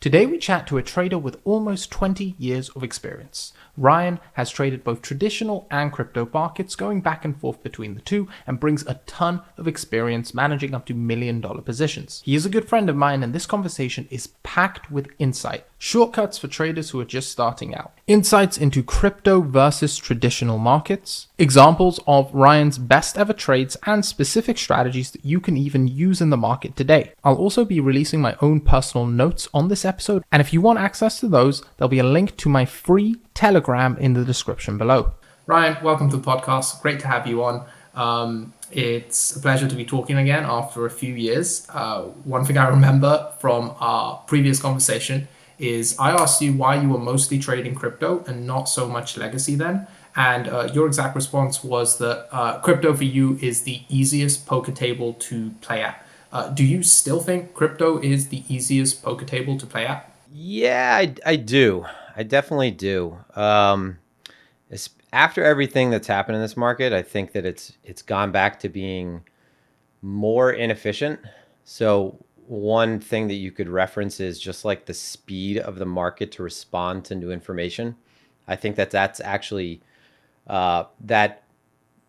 Today we chat to a trader with almost 20 years of experience. Ryan has traded both traditional and crypto markets, going back and forth between the two, and brings a ton of experience managing up to $1 million positions. He is a good friend of mine, and this conversation is packed with insight, shortcuts for traders who are just starting out, insights into crypto versus traditional markets, examples of Ryan's best ever trades, and specific strategies that you can even use in the market today. I'll also be releasing my own personal notes on this episode, and if you want access to those, there'll be a link to my free Telegram in the description below. Ryan, welcome to the podcast. Great to have you on. It's a pleasure to be talking again after a few years. One thing I remember from our previous conversation is I asked you why you were mostly trading crypto and not so much legacy then. And your exact response was that crypto for you is the easiest poker table to play at. Do you still think crypto is the easiest poker table to play at? Yeah, I do. I definitely do. After everything that's happened in this market, I think that it's gone back to being more inefficient. So one thing that you could reference is just like the speed of the market to respond to new information. I think that's actually that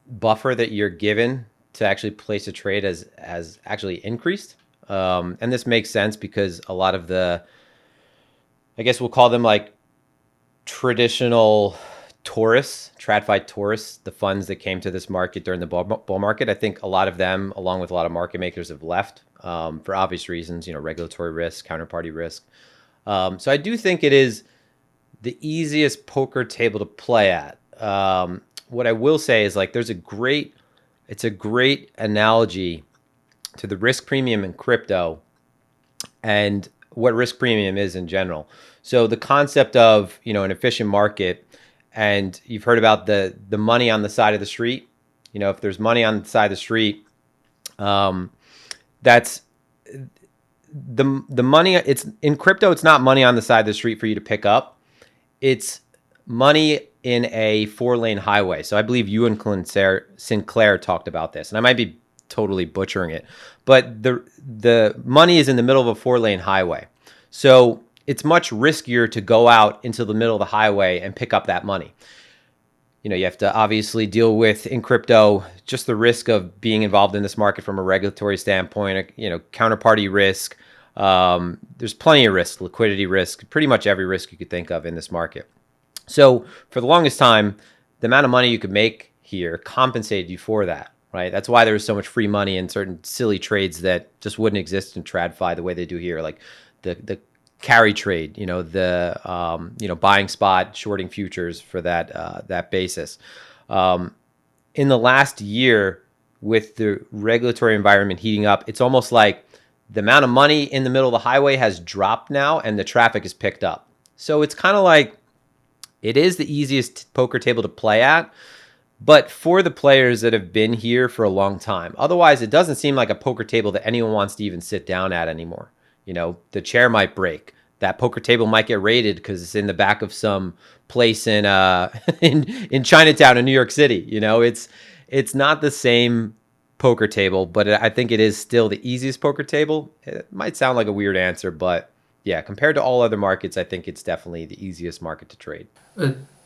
buffer that you're given to actually place a trade has actually increased. And this makes sense because a lot of I guess we'll call them like traditional tourists, TradFi tourists, the funds that came to this market during the bull market. I think a lot of them, along with a lot of market makers, have left for obvious reasons, regulatory risk, counterparty risk. So I do think it is the easiest poker table to play at. What I will say is like it's a great analogy to the risk premium in crypto and what risk premium is in general. So the concept of, an efficient market, and you've heard about the money on the side of the street. If there's money on the side of the street, that's the money. It's in crypto. It's not money on the side of the street for you to pick up. It's money in a 4-lane highway. So I believe you and Sinclair talked about this, and I might be totally butchering it, but the money is in the middle of a 4-lane highway. So it's much riskier to go out into the middle of the highway and pick up that money. You have to obviously deal with, in crypto, just the risk of being involved in this market from a regulatory standpoint, counterparty risk. There's plenty of risk, liquidity risk, pretty much every risk you could think of in this market. So for the longest time, the amount of money you could make here compensated you for that, right? That's why there was so much free money in certain silly trades that just wouldn't exist in TradFi the way they do here, like the carry trade, buying spot, shorting futures for that basis. In the last year, with the regulatory environment heating up, it's almost like the amount of money in the middle of the highway has dropped now, and the traffic is picked up. So it's kind of like it is the easiest poker table to play at, but for the players that have been here for a long time. Otherwise, it doesn't seem like a poker table that anyone wants to even sit down at anymore. The chair might break. That poker table might get raided because it's in the back of some place in in Chinatown in New York City. It's not the same poker table, but I think it is still the easiest poker table. It might sound like a weird answer, but yeah, compared to all other markets, I think it's definitely the easiest market to trade.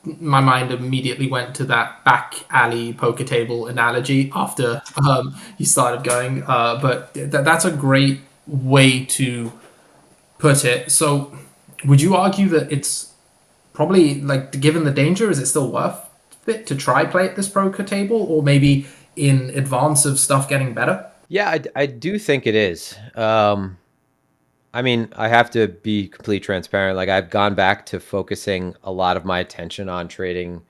My mind immediately went to that back alley poker table analogy after you started going. But that's a great way to put it. So would you argue that it's probably, like, given the danger, is it still worth it to try play at this poker table, or maybe in advance of stuff getting better? Yeah, I do think it is. I have to be completely transparent. Like, I've gone back to focusing a lot of my attention on trading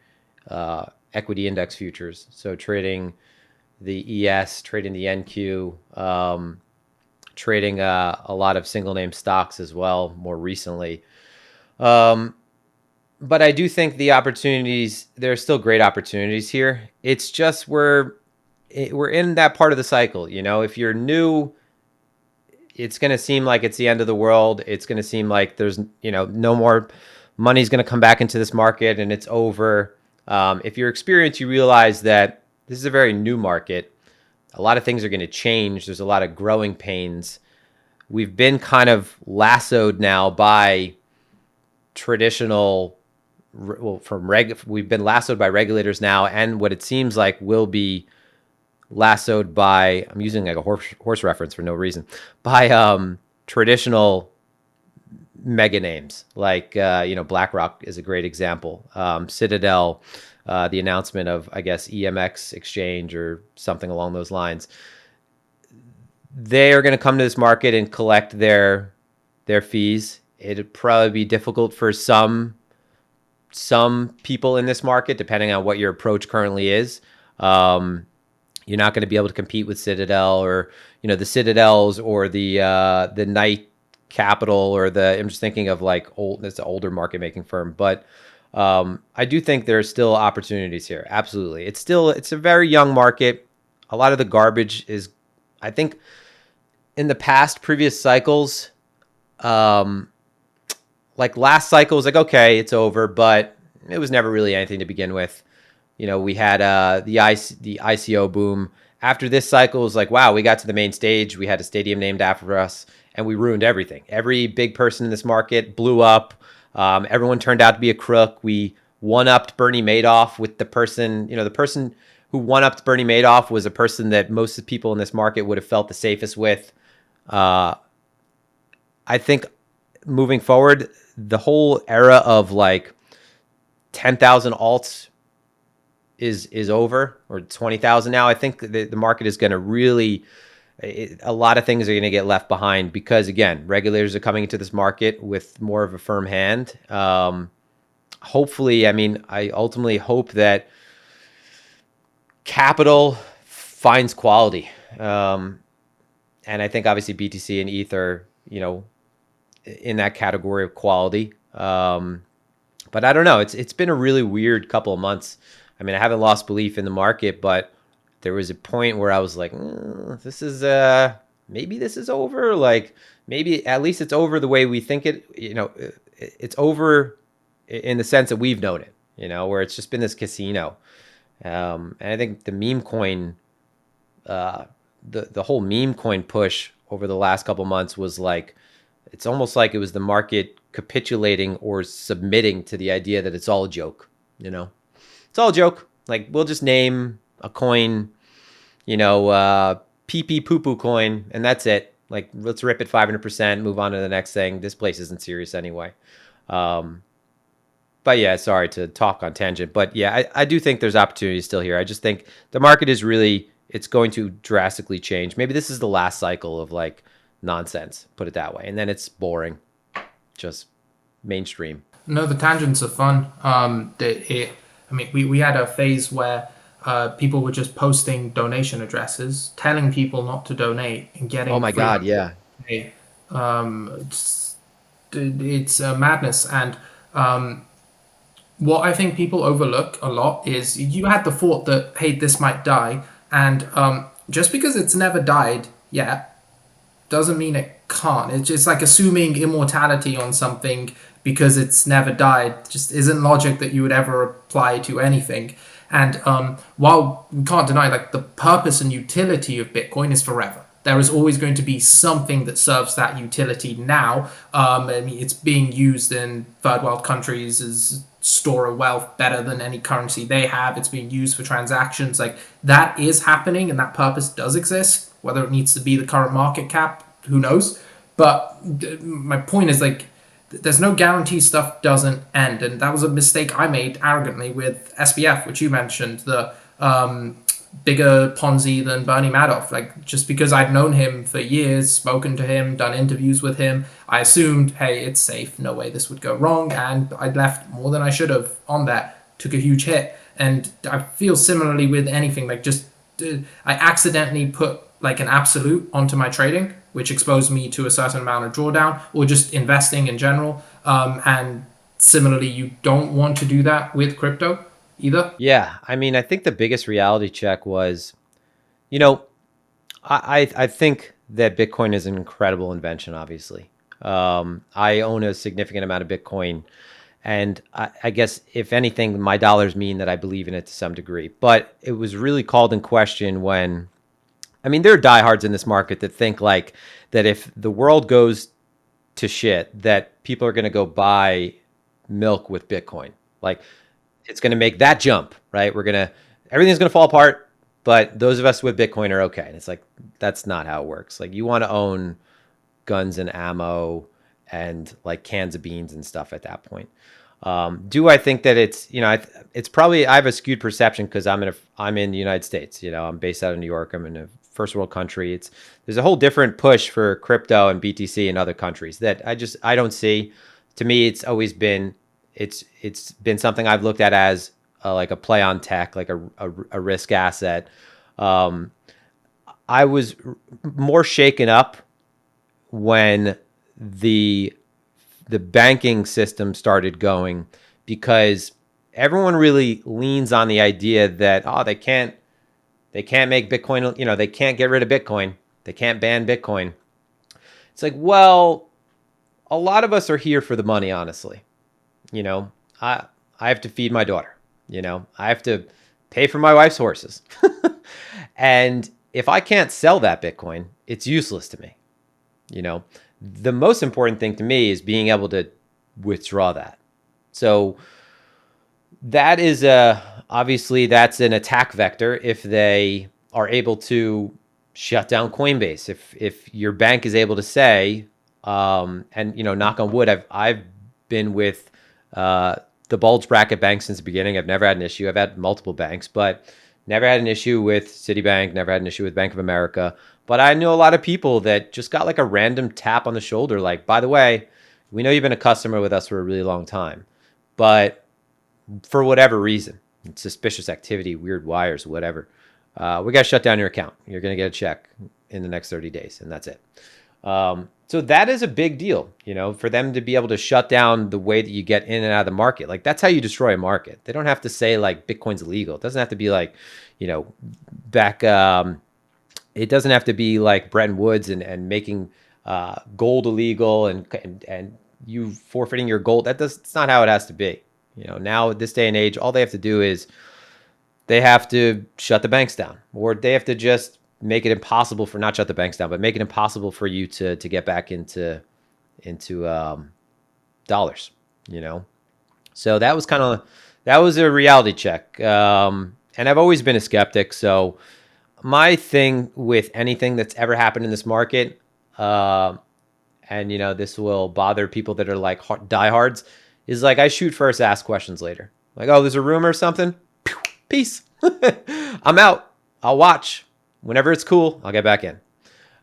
equity index futures. So trading the ES, trading the NQ, trading a lot of single name stocks as well more recently. But I do think the opportunities, there are still great opportunities here. It's just we're in that part of the cycle. If you're new, it's going to seem like it's the end of the world. It's going to seem like there's, no more money's going to come back into this market and it's over. If you're experienced, you realize that this is a very new market. A lot of things are going to change. There's a lot of growing pains. we've been kind of lassoed now by traditional, well, we've been lassoed by regulators now, and what it seems like will be lassoed by, I'm using like a horse reference for no reason, by traditional mega names like BlackRock is a great example. Citadel, the announcement of, I guess, EMX exchange or something along those lines. They are going to come to this market and collect their fees. It'd probably be difficult for some people in this market, depending on what your approach currently is. You're not going to be able to compete with Citadel or the Citadels or the Knight Capital or I'm just thinking of like it's an older market making firm, but I do think there are still opportunities here. Absolutely, it's a very young market. A lot of the garbage is, I think, in the previous cycles, like last cycle was like, okay, it's over, but it was never really anything to begin with. We had the ICO boom. After this cycle, it was like, wow, we got to the main stage. We had a stadium named after us, and we ruined everything. Every big person in this market blew up. Everyone turned out to be a crook. We one-upped Bernie Madoff with the person who one-upped Bernie Madoff was a person that most of the people in this market would have felt the safest with. I think moving forward, the whole era of like 10,000 alts is over, or 20,000 now. I think the market is going to really, a lot of things are going to get left behind because, again, regulators are coming into this market with more of a firm hand. Hopefully, I ultimately hope that capital finds quality. And I think obviously BTC and ETH are, in that category of quality. But I don't know. It's been a really weird couple of months. I haven't lost belief in the market, but there was a point where I was like, this is maybe this is over. Like maybe at least it's over the way we think it. It's over in the sense that we've known it. Where it's just been this casino. And I think the meme coin, the whole meme coin push over the last couple months was like, it's almost like it was the market capitulating or submitting to the idea that it's all a joke. It's all a joke. Like, we'll just name a coin, pee pee poo poo coin, and that's it. Like, let's rip it 500%, move on to the next thing. This place isn't serious anyway. But yeah, sorry to talk on tangent. But yeah, I do think there's opportunity still here. I just think the market is really, it's going to drastically change. Maybe this is the last cycle of like nonsense, put it that way. And then it's boring, just mainstream. No, the tangents are fun. We had a phase where people were just posting donation addresses, telling people not to donate and getting. Oh my God, yeah. It's a madness. And what I think people overlook a lot is you had the thought that, hey, this might die. And just because it's never died yet doesn't mean it can't. It's just like assuming immortality on something because it's never died just isn't logic that you would ever apply to anything. And while we can't deny, like, the purpose and utility of Bitcoin is forever. There is always going to be something that serves that utility now. It's being used in third world countries as store of wealth better than any currency they have. It's being used for transactions. Like, that is happening, and that purpose does exist. Whether it needs to be the current market cap, who knows? But my point is, like, there's no guarantee stuff doesn't end. And that was a mistake I made arrogantly with SBF, which you mentioned, the bigger Ponzi than Bernie Madoff. Like, just because I'd known him for years, spoken to him, done interviews with him, I assumed, hey, it's safe, no way this would go wrong. And I'd left more than I should have on that, took a huge hit. And I feel similarly with anything, like, just I accidentally put like an absolute onto my trading, which exposed me to a certain amount of drawdown, or just investing in general. And similarly, you don't want to do that with crypto either. Yeah, I think the biggest reality check was, I think that Bitcoin is an incredible invention, obviously. I own a significant amount of Bitcoin, and I guess, if anything, my dollars mean that I believe in it to some degree. But it was really called in question when, I mean, there are diehards in this market that think like that if the world goes to shit, that people are going to go buy milk with Bitcoin. Like it's going to make that jump, right? Everything's going to fall apart, but those of us with Bitcoin are okay. And it's like, that's not how it works. Like you want to own guns and ammo and like cans of beans and stuff at that point. Do I think that it's, it's probably, I have a skewed perception because I'm in the United States, I'm based out of New York. I'm in a first world country. There's a whole different push for crypto and BTC in other countries that I don't see. To me, it's been something I've looked at as like a play on tech, like a risk asset. I was more shaken up when the banking system started going because everyone really leans on the idea that they can't make Bitcoin, they can't get rid of Bitcoin, they can't ban Bitcoin. It's like, well, a lot of us are here for the money, honestly. I have to feed my daughter, I have to pay for my wife's horses. And if I can't sell that Bitcoin, it's useless to me. The most important thing to me is being able to withdraw that. So that is obviously that's an attack vector if they are able to shut down Coinbase. If your bank is able to say, and knock on wood, I've been with the bulge bracket bank since the beginning. I've never had an issue. I've had multiple banks, but never had an issue with Citibank, never had an issue with Bank of America. But I know a lot of people that just got like a random tap on the shoulder. Like, by the way, we know you've been a customer with us for a really long time, but for whatever reason, suspicious activity, weird wires, whatever, we got to shut down your account. You're going to get a check in the next 30 days, and that's it. So that is a big deal, for them to be able to shut down the way that you get in and out of the market. Like that's how you destroy a market. They don't have to say like Bitcoin's illegal. It doesn't have to be like, back. It doesn't have to be like Bretton Woods and making gold illegal and you forfeiting your gold. It's not how it has to be. Now at this day and age, all they have to do is they have to shut the banks down, or they have to just make it impossible for not shut the banks down, but make it impossible for you to get back into dollars. So that was a reality check. And I've always been a skeptic. So my thing with anything that's ever happened in this market, and this will bother people that are like diehards, is like I shoot first, ask questions later. Like, oh, there's a rumor or something. Peace. I'm out. I'll watch. Whenever it's cool, I'll get back in.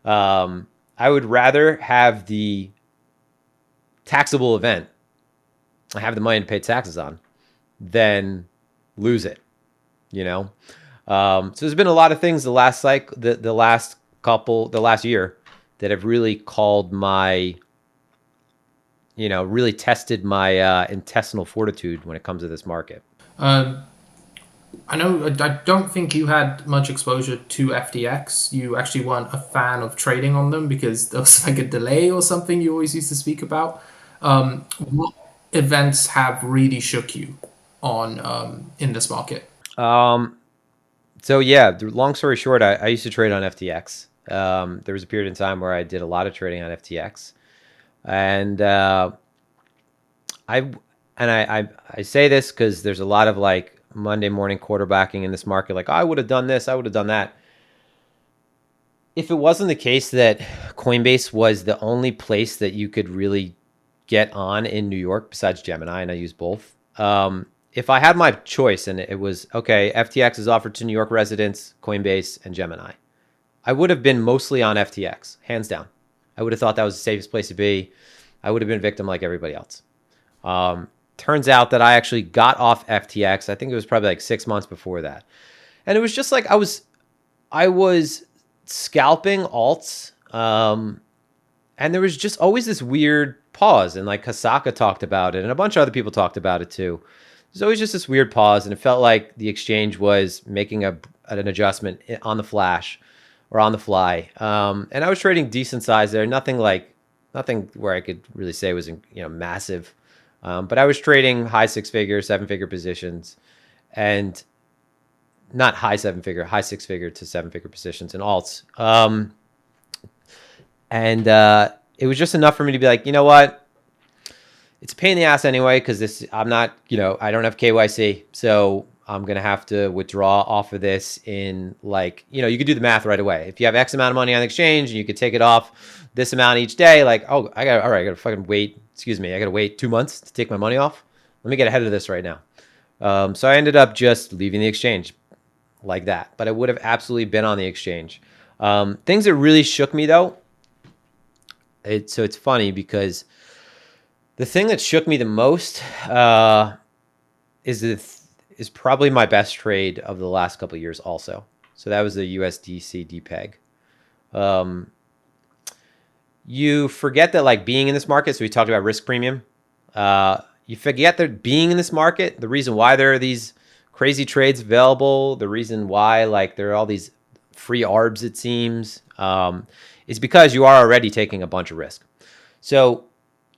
I would rather have the taxable event I have the money to pay taxes on than lose it. So there's been a lot of things the last year that have really called my, really tested my intestinal fortitude when it comes to this market. I know. I don't think you had much exposure to FTX. You actually weren't a fan of trading on them because there was like a delay or something you always used to speak about. What events have really shook you on in this market? So yeah, long story short, I used to trade on FTX. There was a period in time where I did a lot of trading on FTX, and I say this because there's a lot of like Monday morning quarterbacking in this market. Like, I would have done this, I would have done that. If it wasn't the case that Coinbase was the only place that you could really get on in New York besides Gemini, and I use both. If I had my choice and it was, okay, FTX is offered to New York residents, Coinbase, and Gemini, I would have been mostly on FTX, hands down. I would have thought that was the safest place to be. I would have been a victim like everybody else. Turns out that I actually got off FTX. I think it was probably like 6 months before that. And it was just like I was scalping alts. And there was just always this weird pause. And like Hasaka talked about it, and a bunch of other people talked about it too. There's always just this weird pause, and it felt like the exchange was making an adjustment on the flash or on the fly. And I was trading decent size there. Nothing where I could really say was massive. But I was trading high 6-figure, 7-figure positions, and not high seven figure, high six figure to seven figure positions in alts. And it was just enough for me to be like, you know what? It's a pain in the ass anyway, because I'm not, I don't have KYC. So I'm going to have to withdraw off of this in like, you could do the math right away. If you have X amount of money on the exchange and you could take it off this amount each day, like, oh, I got to fucking wait. Excuse me. I got to wait 2 months to take my money off. Let me get ahead of this right now. So I ended up just leaving the exchange like that, but I would have absolutely been on the exchange. Things that really shook me though. So it's funny because the thing that shook me the most is probably my best trade of the last couple of years also. So that was the USDC DPEG. You forget that like being in this market, so we talked about risk premium. You forget that being in this market, the reason why there are these crazy trades available, the reason why like there are all these free ARBs, it seems, is because you are already taking a bunch of risk. So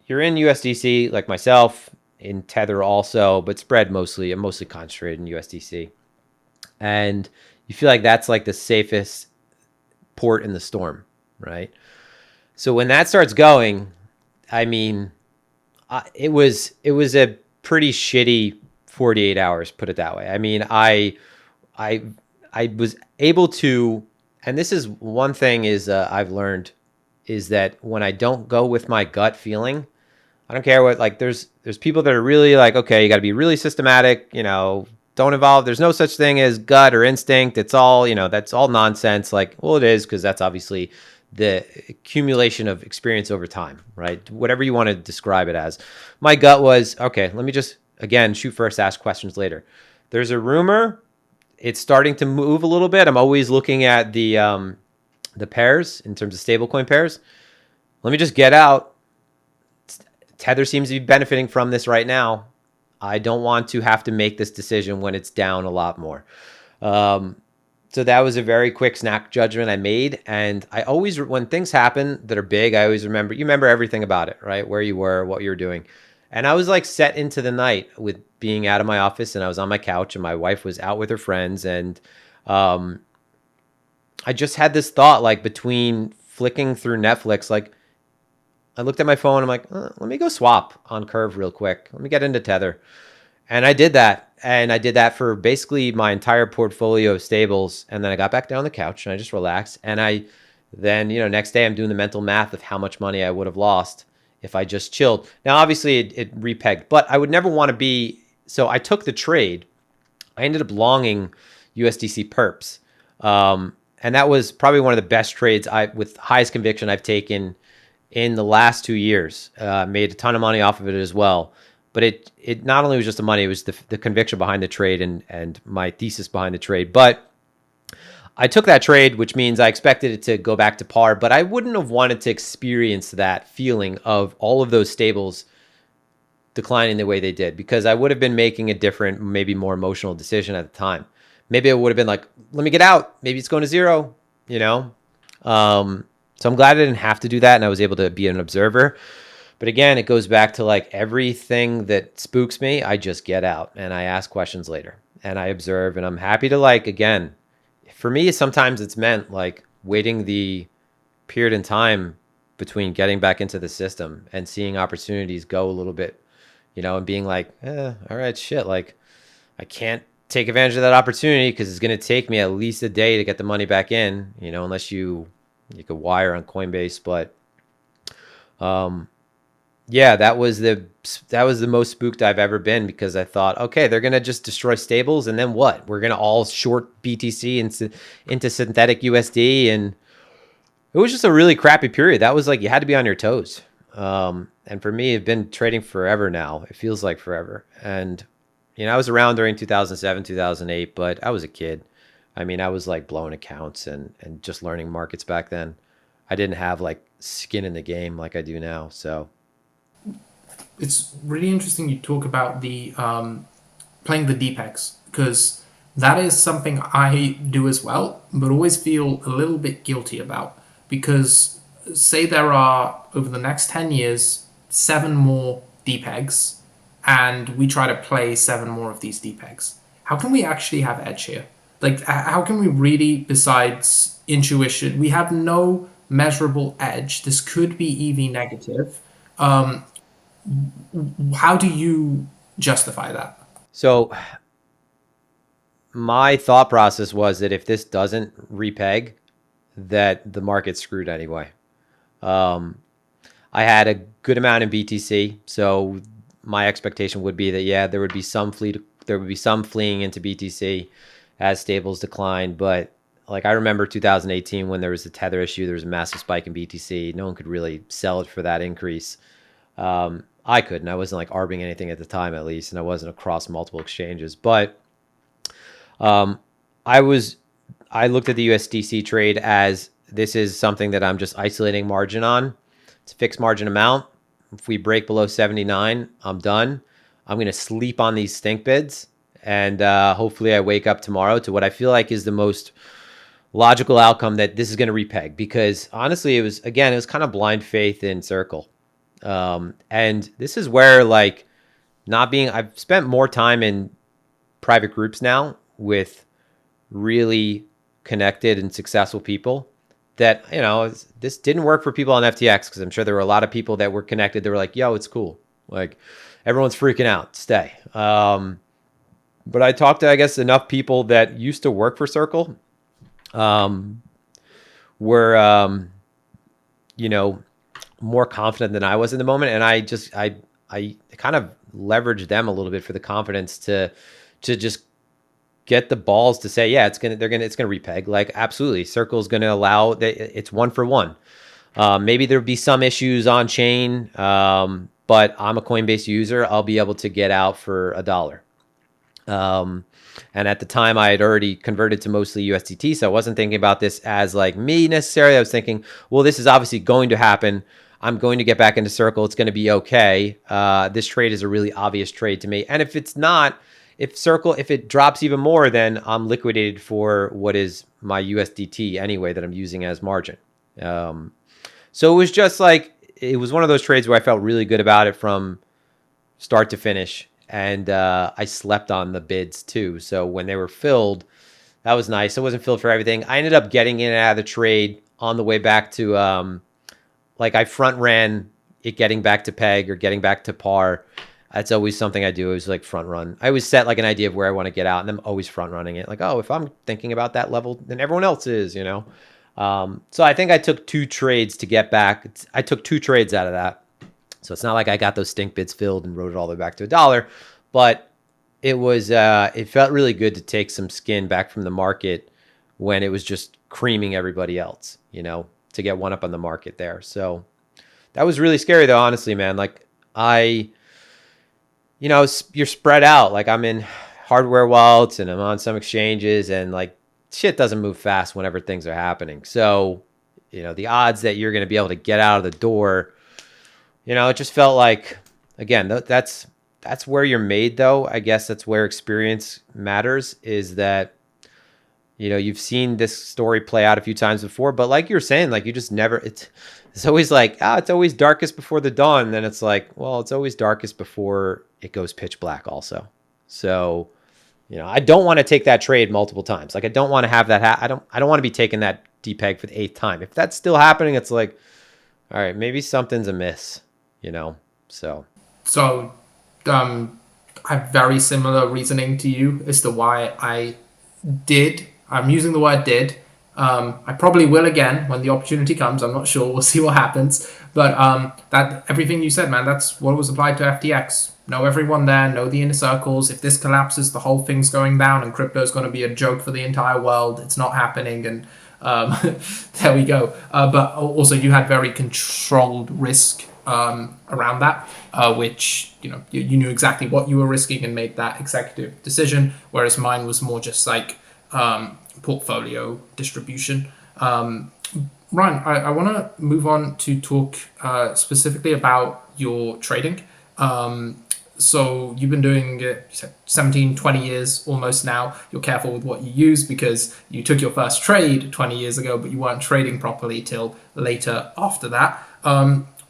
you're in USDC like myself, in Tether also, but I'm mostly concentrated in USDC. And you feel like that's like the safest port in the storm, right? So when that starts going, I mean, it was a pretty shitty 48 hours, put it that way. I mean, I was able to, and this is one thing is I've learned is that when I don't go with my gut feeling, I don't care what, like there's people that are really like, okay, you got to be really systematic, don't involve, there's no such thing as gut or instinct. It's all, that's all nonsense. Like, well, it is, because that's obviously the accumulation of experience over time, right? Whatever you want to describe it as. My gut was, okay, let me just, again, shoot first, ask questions later. There's a rumor. It's starting to move a little bit. I'm always looking at the pairs in terms of stablecoin pairs. Let me just get out. Tether seems to be benefiting from this right now. I don't want to have to make this decision when it's down a lot more. So that was a very quick snap judgment I made. And I always, when things happen that are big, I always remember, you remember everything about it, right? Where you were, what you were doing. And I was like set into the night with being out of my office, and I was on my couch and my wife was out with her friends. And I just had this thought, like between flicking through Netflix, like I looked at my phone. I'm like, let me go swap on Curve real quick. Let me get into Tether. And I did that. And I did that for basically my entire portfolio of stables. And then I got back down on the couch and I just relaxed. And next day I'm doing the mental math of how much money I would have lost if I just chilled. Now, obviously it repegged, but I would never want to be. So I took the trade. I ended up longing USDC perps. And that was probably one of the best trades with highest conviction I've taken in the last 2 years. Made a ton of money off of it as well. But it not only was just the money, it was the conviction behind the trade and my thesis behind the trade. But I took that trade, which means I expected it to go back to par, but I wouldn't have wanted to experience that feeling of all of those stables declining the way they did, because I would have been making a different, maybe more emotional decision at the time. Maybe it would have been like, let me get out. Maybe it's going to zero, So I'm glad I didn't have to do that and I was able to be an observer. But again, it goes back to like everything that spooks me, I just get out and I ask questions later and I observe, and I'm happy to, like, again, for me, sometimes it's meant like waiting the period in time between getting back into the system and seeing opportunities go a little bit, and being like, all right, shit, like I can't take advantage of that opportunity because it's going to take me at least a day to get the money back in, unless you could wire on Coinbase. But yeah, that was the most spooked I've ever been, because I thought, okay, they're gonna just destroy stables, and then what? We're gonna all short BTC into synthetic USD, and it was just a really crappy period. That was like, you had to be on your toes. And for me, I've been trading forever now. It feels like forever. And I was around during 2007, 2008, but I was a kid. I mean, I was like blowing accounts and just learning markets back then. I didn't have like skin in the game like I do now. So it's really interesting you talk about the playing the DPEGs, because that is something I do as well, but always feel a little bit guilty about, because say there are, over the next 10 years, 7 more DPEGs, and we try to play 7 more of these DPEGs. How can we actually have edge here? Like, how can we really, besides intuition, we have no measurable edge. This could be EV negative. How do you justify that? So my thought process was that if this doesn't repeg, that the market's screwed anyway. Um, I had a good amount in BTC, so my expectation would be that yeah, there would be some fleeing into BTC as stables decline. But like I remember 2018 when there was the tether issue, there was a massive spike in BTC. No one could really sell it for that increase. I couldn't. I wasn't like arbing anything at the time, at least, and I wasn't across multiple exchanges. But um, I was I looked at the USDC trade as this is something that I'm just isolating margin on. It's a fixed margin amount. If we break below 79, I'm done. I'm going to sleep on these stink bids. And hopefully I wake up tomorrow to what I feel like is the most logical outcome that this is going to repeg. Because honestly, it was kind of blind faith in Circle. And this is where I've spent more time in private groups now with really connected and successful people that, this didn't work for people on FTX because I'm sure there were a lot of people that were connected. They were like, yo, it's cool. Like everyone's freaking out. Stay. But I talked to, I guess, enough people that used to work for Circle were, more confident than I was in the moment. And I kind of leveraged them a little bit for the confidence to just get the balls to say, yeah, it's gonna repeg. Like absolutely, Circle's gonna allow that. It's 1-for-1. Maybe there'll be some issues on chain, but I'm a Coinbase user. I'll be able to get out for $1. And at the time, I had already converted to mostly USDT, so I wasn't thinking about this as like me necessarily. I was thinking, well, this is obviously going to happen. I'm going to get back into Circle. It's going to be okay. This trade is a really obvious trade to me. And if it's not, if it drops even more, then I'm liquidated for what is my USDT anyway that I'm using as margin. So it was just like, it was one of those trades where I felt really good about it from start to finish. And I slept on the bids too. So when they were filled, that was nice. It wasn't filled for everything. I ended up getting in and out of the trade on the way back to, I front ran it getting back to peg or getting back to par. That's always something I do. Is like front run. I always set like an idea of where I want to get out, and I'm always front running it. Like, oh, if I'm thinking about that level, then everyone else is. So I think I took 2 trades to get back. I took 2 trades out of that. So it's not like I got those stink bids filled and wrote it all the way back to $1, but it felt really good to take some skin back from the market when it was just creaming everybody else, to get one up on the market there. So that was really scary though, honestly, man. Like you're spread out. Like I'm in hardware wallets and I'm on some exchanges and like shit doesn't move fast whenever things are happening. So, the odds that you're going to be able to get out of the door, it just felt like, again, that's where you're made though. I guess that's where experience matters, is that, you've seen this story play out a few times before, but like you're saying, like you just never, it's always like, it's always darkest before the dawn. And then it's like, well, it's always darkest before it goes pitch black also. So, I don't want to take that trade multiple times. Like I don't want to have that. I don't want to be taking that depeg for the 8th time. If that's still happening, it's like, all right, maybe something's amiss, so. So, I have very similar reasoning to you as to why I'm using the word did. I probably will again when the opportunity comes. I'm not sure. We'll see what happens. But that everything you said, man, that's what was applied to FTX. Know everyone there, know the inner circles. If this collapses, the whole thing's going down, and crypto's going to be a joke for the entire world. It's not happening, and there we go. But also, you had very controlled risk around that, which you knew exactly what you were risking and made that executive decision. Whereas mine was more just like portfolio distribution. Ryan, I want to move on to talk specifically about your trading. So you've been doing it 17, 20 years almost now. You're careful with what you use because you took your first trade 20 years ago, but you weren't trading properly till later after that.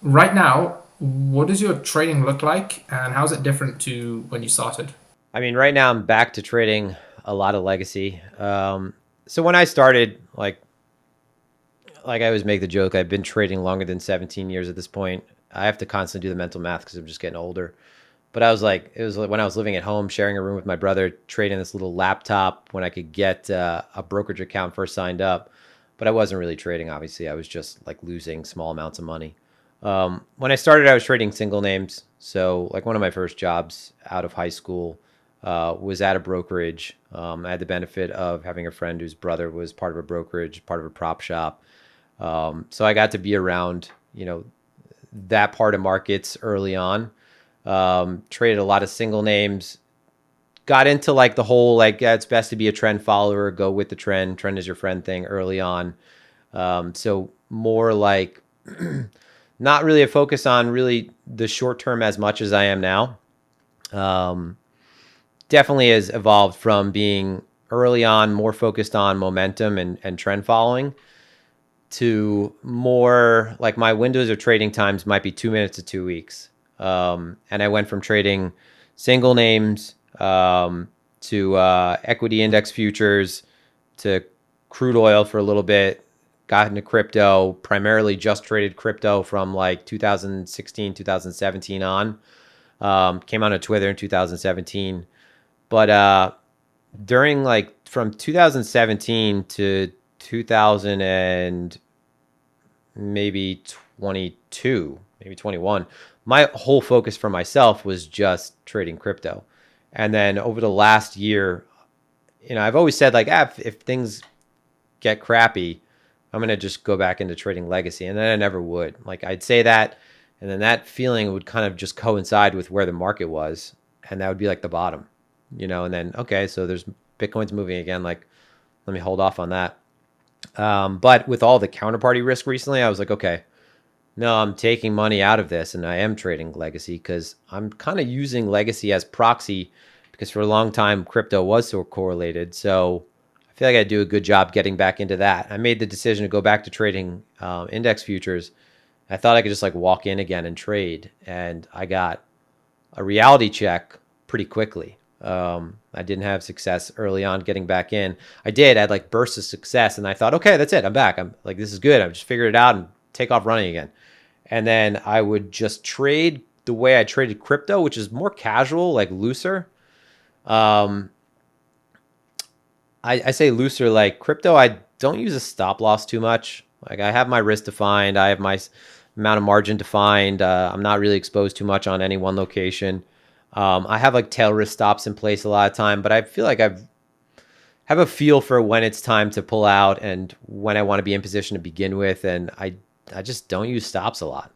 Right now, what does your trading look like and how's it different to when you started? I mean, right now I'm back to trading a lot of legacy. So when I started, like I always make the joke, I've been trading longer than 17 years at this point. I have to constantly do the mental math because I'm just getting older. But I was like, it was like when I was living at home, sharing a room with my brother, trading this little laptop when I could get a brokerage account first signed up. But I wasn't really trading, obviously. I was just like losing small amounts of money. When I started, I was trading single names. So, like one of my first jobs out of high school was at a brokerage. I had the benefit of having a friend whose brother was part of a brokerage, part of a prop shop. So I got to be around, that part of markets early on. Traded a lot of single names. Got into like the whole it's best to be a trend follower, go with the trend. Trend is your friend thing early on. So more like not really a focus on really the short term as much as I am now. Definitely has evolved from being early on more focused on momentum and trend following to more like my windows of trading times might be 2 minutes to 2 weeks. And I went from trading single names to equity index futures to crude oil for a little bit, got into crypto, primarily just traded crypto from like 2016, 2017 on. Came on to Twitter in 2017. But during like from 2017 to 2000 and maybe 22, maybe 21, my whole focus for myself was just trading crypto. And then over the last year, I've always said like, if things get crappy, I'm going to just go back into trading legacy. And then I never would. Like I'd say that, and then that feeling would kind of just coincide with where the market was. And that would be like the bottom, and then, okay, so there's Bitcoin's moving again. Like, let me hold off on that. But with all the counterparty risk recently, I was like, okay, no, I'm taking money out of this and I am trading legacy because I'm kind of using legacy as proxy because for a long time, crypto was so correlated. So I feel like I do a good job getting back into that. I made the decision to go back to trading index futures. I thought I could just like walk in again and trade. And I got a reality check pretty quickly. I didn't have success early on getting back in. I had like bursts of success and I thought, okay, that's it. I'm back. I'm like, this is good. I've just figured it out and take off running again. And then I would just trade the way I traded crypto, which is more casual, like looser. I say looser, like crypto, I don't use a stop loss too much. Like I have my risk defined. I have my amount of margin defined. I'm not really exposed too much on any one location. I have like tail risk stops in place a lot of time, but I feel like I have a feel for when it's time to pull out and when I want to be in position to begin with. And I just don't use stops a lot.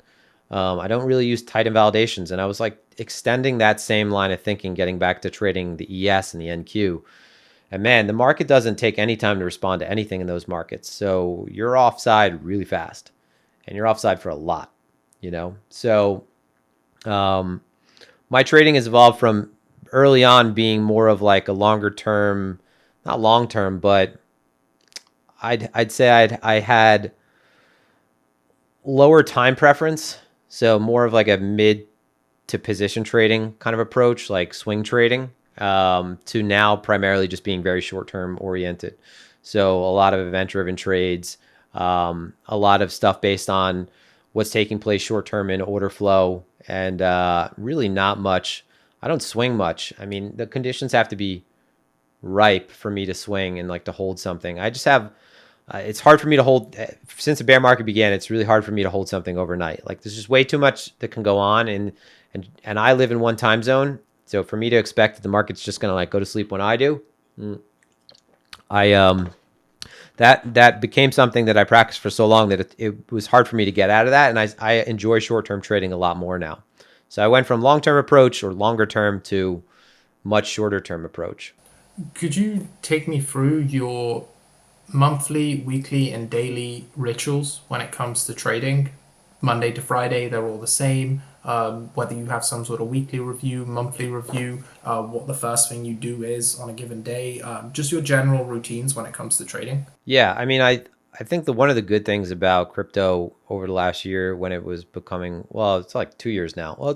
I don't really use tight invalidations. And I was like extending that same line of thinking, getting back to trading the ES and the NQ. And man, the market doesn't take any time to respond to anything in those markets. So you're offside really fast and you're offside for a lot, So my trading has evolved from early on being more of like a longer term, not long term, but I'd say I had lower time preference. So more of like a mid to position trading kind of approach, like swing trading, to now primarily just being very short term oriented. So a lot of event driven trades, a lot of stuff based on what's taking place short term in order flow, and really not much. I don't swing much. I mean, the conditions have to be ripe for me to swing and like to hold something. I just have it's hard for me to hold since the bear market began. It's really hard for me to hold something overnight. Like there's just way too much that can go on, and I live in one time zone. So for me to expect that the market's just gonna like go to sleep when I do, that became something that I practiced for so long that it was hard for me to get out of that. And I enjoy short term trading a lot more now. So I went from long term approach or longer term to much shorter term approach. Could you take me through your monthly, weekly, and daily rituals when it comes to trading? Monday to Friday, they're all the same. Whether you have some sort of weekly review, monthly review, what the first thing you do is on a given day, just your general routines when it comes to trading. Yeah, I mean, I think one of the good things about crypto over the last year when it was becoming, well, it's like 2 years now. Well,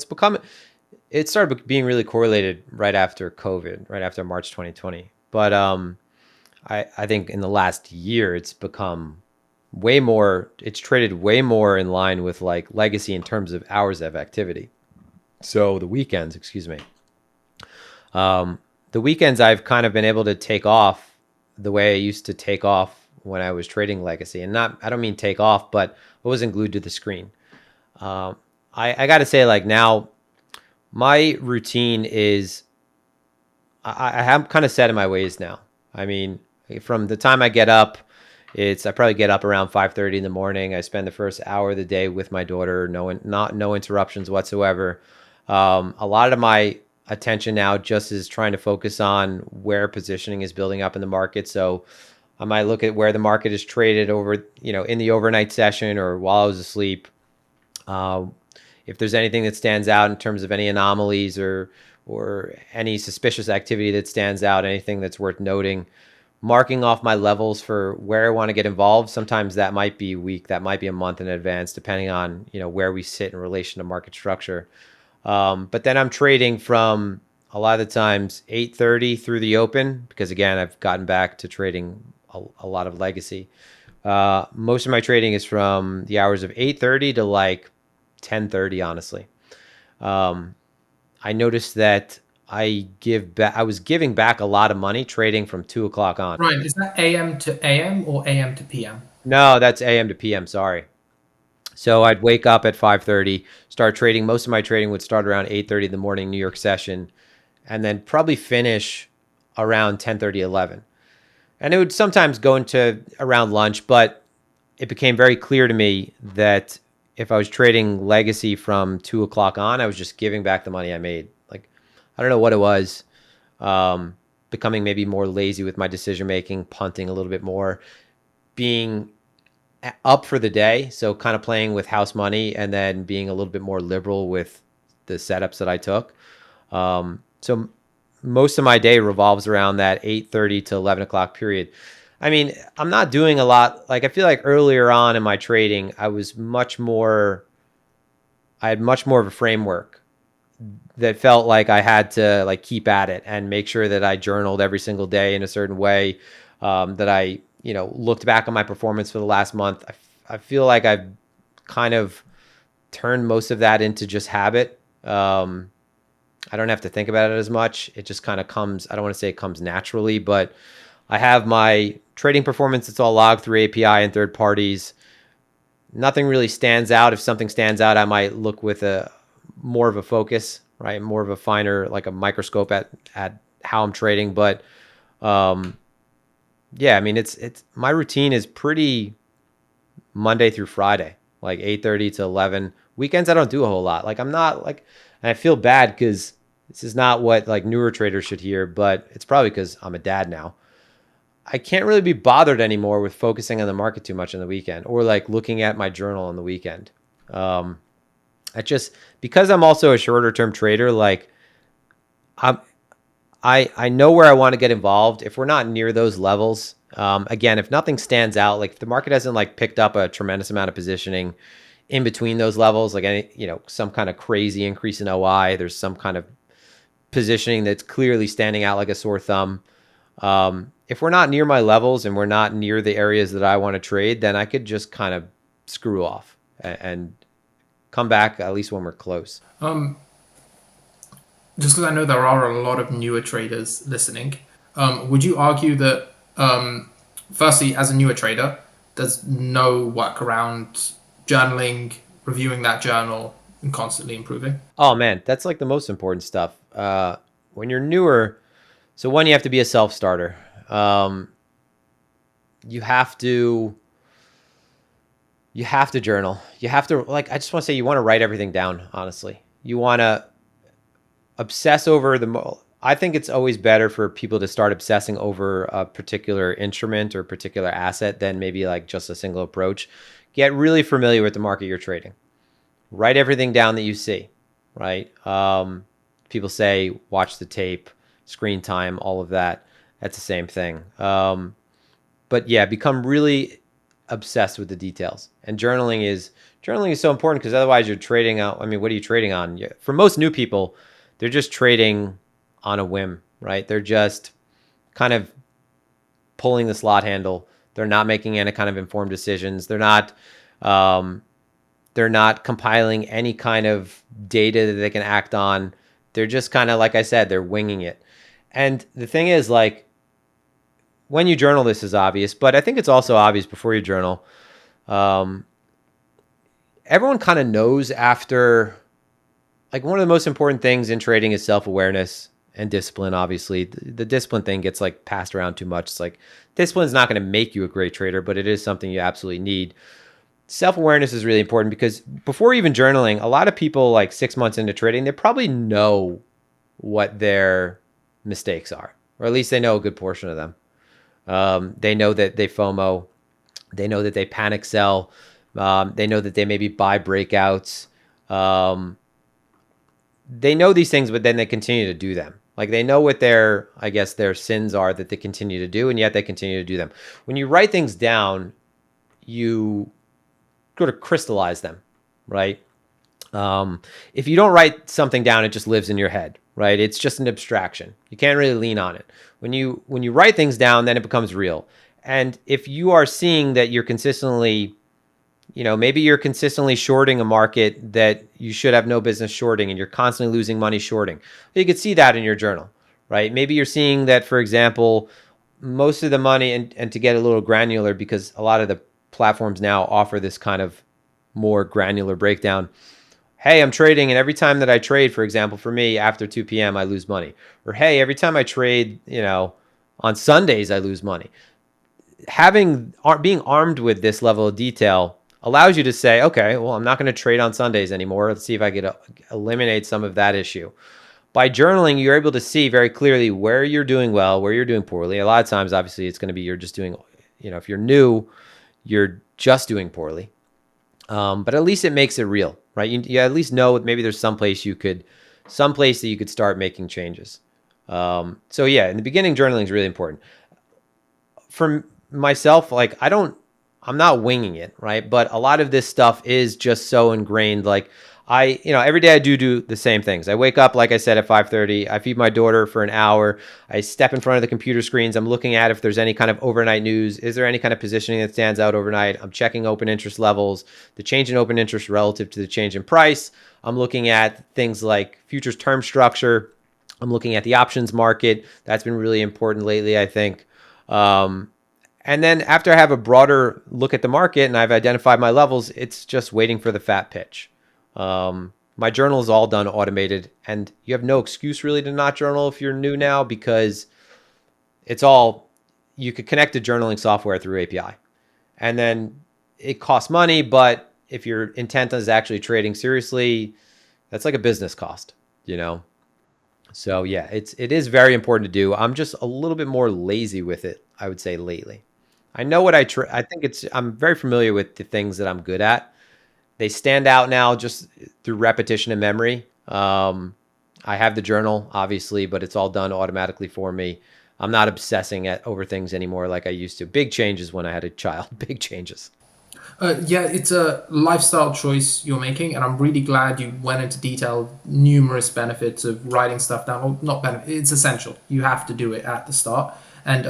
it started being really correlated right after COVID, right after March 2020. But I think in the last year it's become way more. It's traded way more in line with like legacy in terms of hours of activity. So the weekends, excuse me. The weekends I've kind of been able to take off the way I used to take off when I was trading legacy, and not I don't mean take off, but I wasn't glued to the screen. I got to say, like now, my routine is I have kind of set in my ways now. I mean, from the time I get up, I probably get up around 5:30 in the morning. I spend the first hour of the day with my daughter, no interruptions whatsoever. A lot of my attention now just is trying to focus on where positioning is building up in the market. So I might look at where the market is traded over, in the overnight session or while I was asleep. If there's anything that stands out in terms of any anomalies or any suspicious activity that stands out, anything that's worth noting, marking off my levels for where I want to get involved. Sometimes that might be a week, that might be a month in advance, depending on where we sit in relation to market structure. But then I'm trading from a lot of the times 8:30 through the open, because again, I've gotten back to trading a lot of legacy. Most of my trading is from the hours of 8:30 to like 10:30, honestly. I noticed that I was giving back a lot of money trading from 2 o'clock on. Ryan, is that AM to AM or AM to PM? No, that's AM to PM. Sorry. So I'd wake up at 5:30, start trading. Most of my trading would start around 8:30 in the morning, New York session, and then probably finish around 10:30, 11. And it would sometimes go into around lunch, but it became very clear to me that if I was trading legacy from 2 o'clock on, I was just giving back the money I made. Like, I don't know what it was. Becoming maybe more lazy with my decision making, punting a little bit more, being up for the day. So kind of playing with house money and then being a little bit more liberal with the setups that I took. So most of my day revolves around that 8:30 to 11 o'clock period. I mean, I'm not doing a lot. Like, I feel like earlier on in my trading, I had much more of a framework that felt like I had to like keep at it and make sure that I journaled every single day in a certain way, that I, looked back on my performance for the last month. I feel like I've kind of turned most of that into just habit. I don't have to think about it as much. It just kind of comes, I don't want to say it comes naturally, but I have my trading performance. It's all logged through API and third parties. Nothing really stands out. If something stands out, I might look with a more of a focus, right? More of a finer, like a microscope at how I'm trading. But yeah, I mean, it's my routine is pretty Monday through Friday, like 8:30 to 11. Weekends, I don't do a whole lot. Like, I'm not like, and I feel bad because this is not what like newer traders should hear, but it's probably because I'm a dad now. I can't really be bothered anymore with focusing on the market too much on the weekend or like looking at my journal on the weekend. Because I'm also a shorter term trader, like I know where I want to get involved. If we're not near those levels, again, if nothing stands out, like if the market hasn't like picked up a tremendous amount of positioning in between those levels, like some kind of crazy increase in OI, there's some kind of positioning that's clearly standing out like a sore thumb. If we're not near my levels and we're not near the areas that I want to trade, then I could just kind of screw off and come back at least when we're close. Just because I know there are a lot of newer traders listening, would you argue that, firstly, as a newer trader, there's no work around journaling, reviewing that journal, and constantly improving? Oh man, that's like the most important stuff. When you're newer, so one, you have to be a self-starter. You have to journal. You have to, like, I just want to say, you want to write everything down, honestly. You want to obsess over I think it's always better for people to start obsessing over a particular instrument or particular asset than maybe like just a single approach. Get really familiar with the market you're trading. Write everything down that you see, right? People say watch the tape, screen time, all of that. That's the same thing. But yeah, become really obsessed with the details. And journaling is so important because otherwise you're trading out. I mean, what are you trading on? For most new people, they're just trading on a whim, right? They're just kind of pulling the slot handle. They're not making any kind of informed decisions. Um, they're not compiling any kind of data that they can act on. They're just kind of, like I said, they're winging it. And the thing is, like, when you journal, this is obvious, but I think it's also obvious before you journal. Um, Everyone kind of knows after, like, one of the most important things in trading is self-awareness and discipline. Obviously, the discipline thing gets like passed around too much. It's like, discipline is not going to make you a great trader, but it is something you absolutely need. Self-awareness is really important because before even journaling, a lot of people, like 6 months into trading, they probably know what their mistakes are, or at least they know a good portion of them. They know that they FOMO. They know that they panic sell. They know that they maybe buy breakouts. They know these things, but then they continue to do them. Like, they know what their, I guess, their sins are that they continue to do, and yet they continue to do them. When you write things down, you sort of crystallize them, right? If you don't write something down, it just lives in your head, right? It's just an abstraction. You can't really lean on it. When you write things down, then it becomes real. And if you are seeing that you're consistently, maybe you're consistently shorting a market that you should have no business shorting, and you're constantly losing money shorting, you could see that in your journal, right? Maybe you're seeing that, for example, most of the money, and to get a little granular, because a lot of the platforms now offer this kind of more granular breakdown. Hey, I'm trading, and every time that I trade, for example, for me, after 2 p.m., I lose money. Or, hey, every time I trade, on Sundays, I lose money. Being armed with this level of detail allows you to say, okay, well, I'm not going to trade on Sundays anymore. Let's see if I could eliminate some of that issue. By journaling, you're able to see very clearly where you're doing well, where you're doing poorly. A lot of times, obviously, it's going to be you're just doing, if you're new, you're just doing poorly. But at least it makes it real, right? You at least know maybe there's some place that you could start making changes. So yeah, in the beginning, journaling is really important. For myself, like, I'm not winging it, right? But a lot of this stuff is just so ingrained. Like, every day I do the same things. I wake up, like I said, at 5:30. I feed my daughter for an hour. I step in front of the computer screens. I'm looking at if there's any kind of overnight news. Is there any kind of positioning that stands out overnight? I'm checking open interest levels, the change in open interest relative to the change in price. I'm looking at things like futures term structure. I'm looking at the options market. That's been really important lately, I think. And then after I have a broader look at the market and I've identified my levels, it's just waiting for the fat pitch. My journal is all done automated, and you have no excuse really to not journal if you're new now, because you could connect to journaling software through API. And then it costs money, but if your intent is actually trading seriously, that's like a business cost. So yeah, it is very important to do. I'm just a little bit more lazy with it, I would say, lately. I know what I think I'm very familiar with the things that I'm good at. They stand out now just through repetition and memory. I have the journal, obviously, but it's all done automatically for me. I'm not obsessing over things anymore like I used to. Big changes when I had a child. Big changes. Yeah, it's a lifestyle choice you're making, and I'm really glad you went into detail numerous benefits of writing stuff down. Well, not benefit, it's essential. You have to do it at the start, and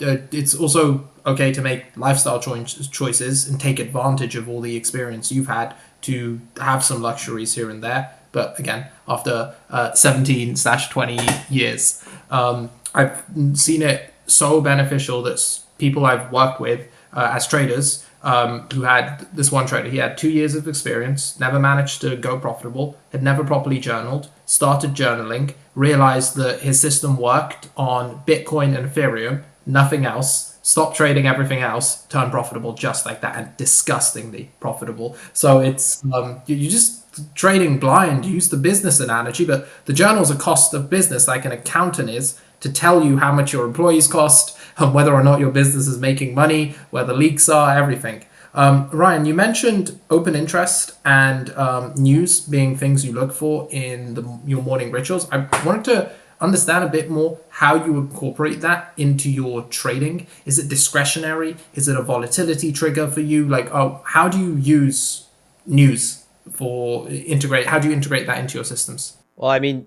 it's also okay to make lifestyle choices and take advantage of all the experience you've had to have some luxuries here and there. But again, after 17/20 years, I've seen it so beneficial that people I've worked with as traders, who had this one trader. He had 2 years of experience, never managed to go profitable, had never properly journaled, started journaling, realized that his system worked on Bitcoin and Ethereum, nothing else, stopped trading everything else, turned profitable just like that, and disgustingly profitable. So it's, you just trading blind, use the business analogy, but the journal's a cost of business, like an accountant is, to tell you how much your employees cost, and whether or not your business is making money, where the leaks are, everything. Ryan, you mentioned open interest and news being things you look for in your morning rituals. I wanted to understand a bit more how you incorporate that into your trading. Is it discretionary? Is it a volatility trigger for you? Like, how do you use news how do you integrate that into your systems? Well, I mean,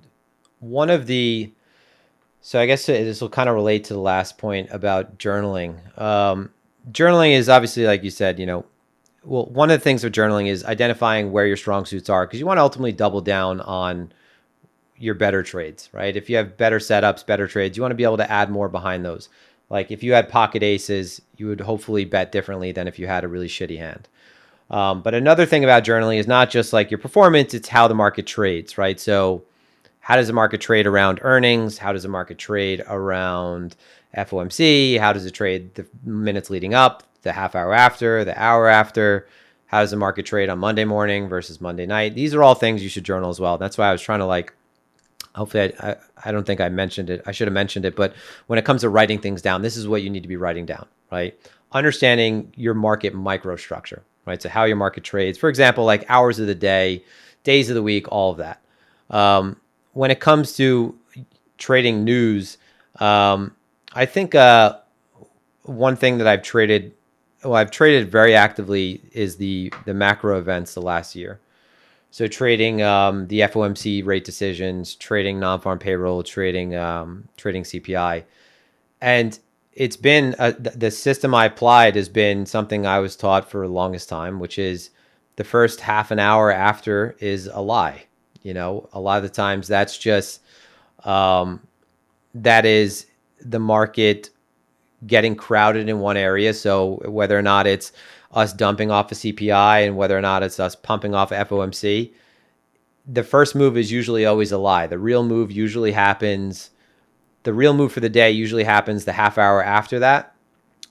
one of the So I guess this will kind of relate to the last point about journaling. Journaling is obviously, like you said, well, one of the things with journaling is identifying where your strong suits are, because you want to ultimately double down on your better trades, right? If you have better setups, better trades, you want to be able to add more behind those. Like if you had pocket aces, you would hopefully bet differently than if you had a really shitty hand. But another thing about journaling is not just like your performance, it's how the market trades, right? So how does the market trade around earnings? How does the market trade around FOMC? How does it trade the minutes leading up, the half hour after, the hour after? How does the market trade on Monday morning versus Monday night? These are all things you should journal as well. That's why I was trying to hopefully I don't think I mentioned it. I should have mentioned it. But when it comes to writing things down, this is what you need to be writing down, right? Understanding your market microstructure, right? So how your market trades, for example, like hours of the day, days of the week, all of that. When it comes to trading news, I think one thing that I've traded very actively is the macro events the last year. So trading the FOMC rate decisions, trading non-farm payroll, trading CPI, and it's been the system I applied has been something I was taught for the longest time, which is the first half an hour after is a lie. A lot of the times that's just that is the market getting crowded in one area. So whether or not it's us dumping off a CPI and whether or not it's us pumping off FOMC, the first move is usually always a lie. The real move for the day usually happens the half hour after that.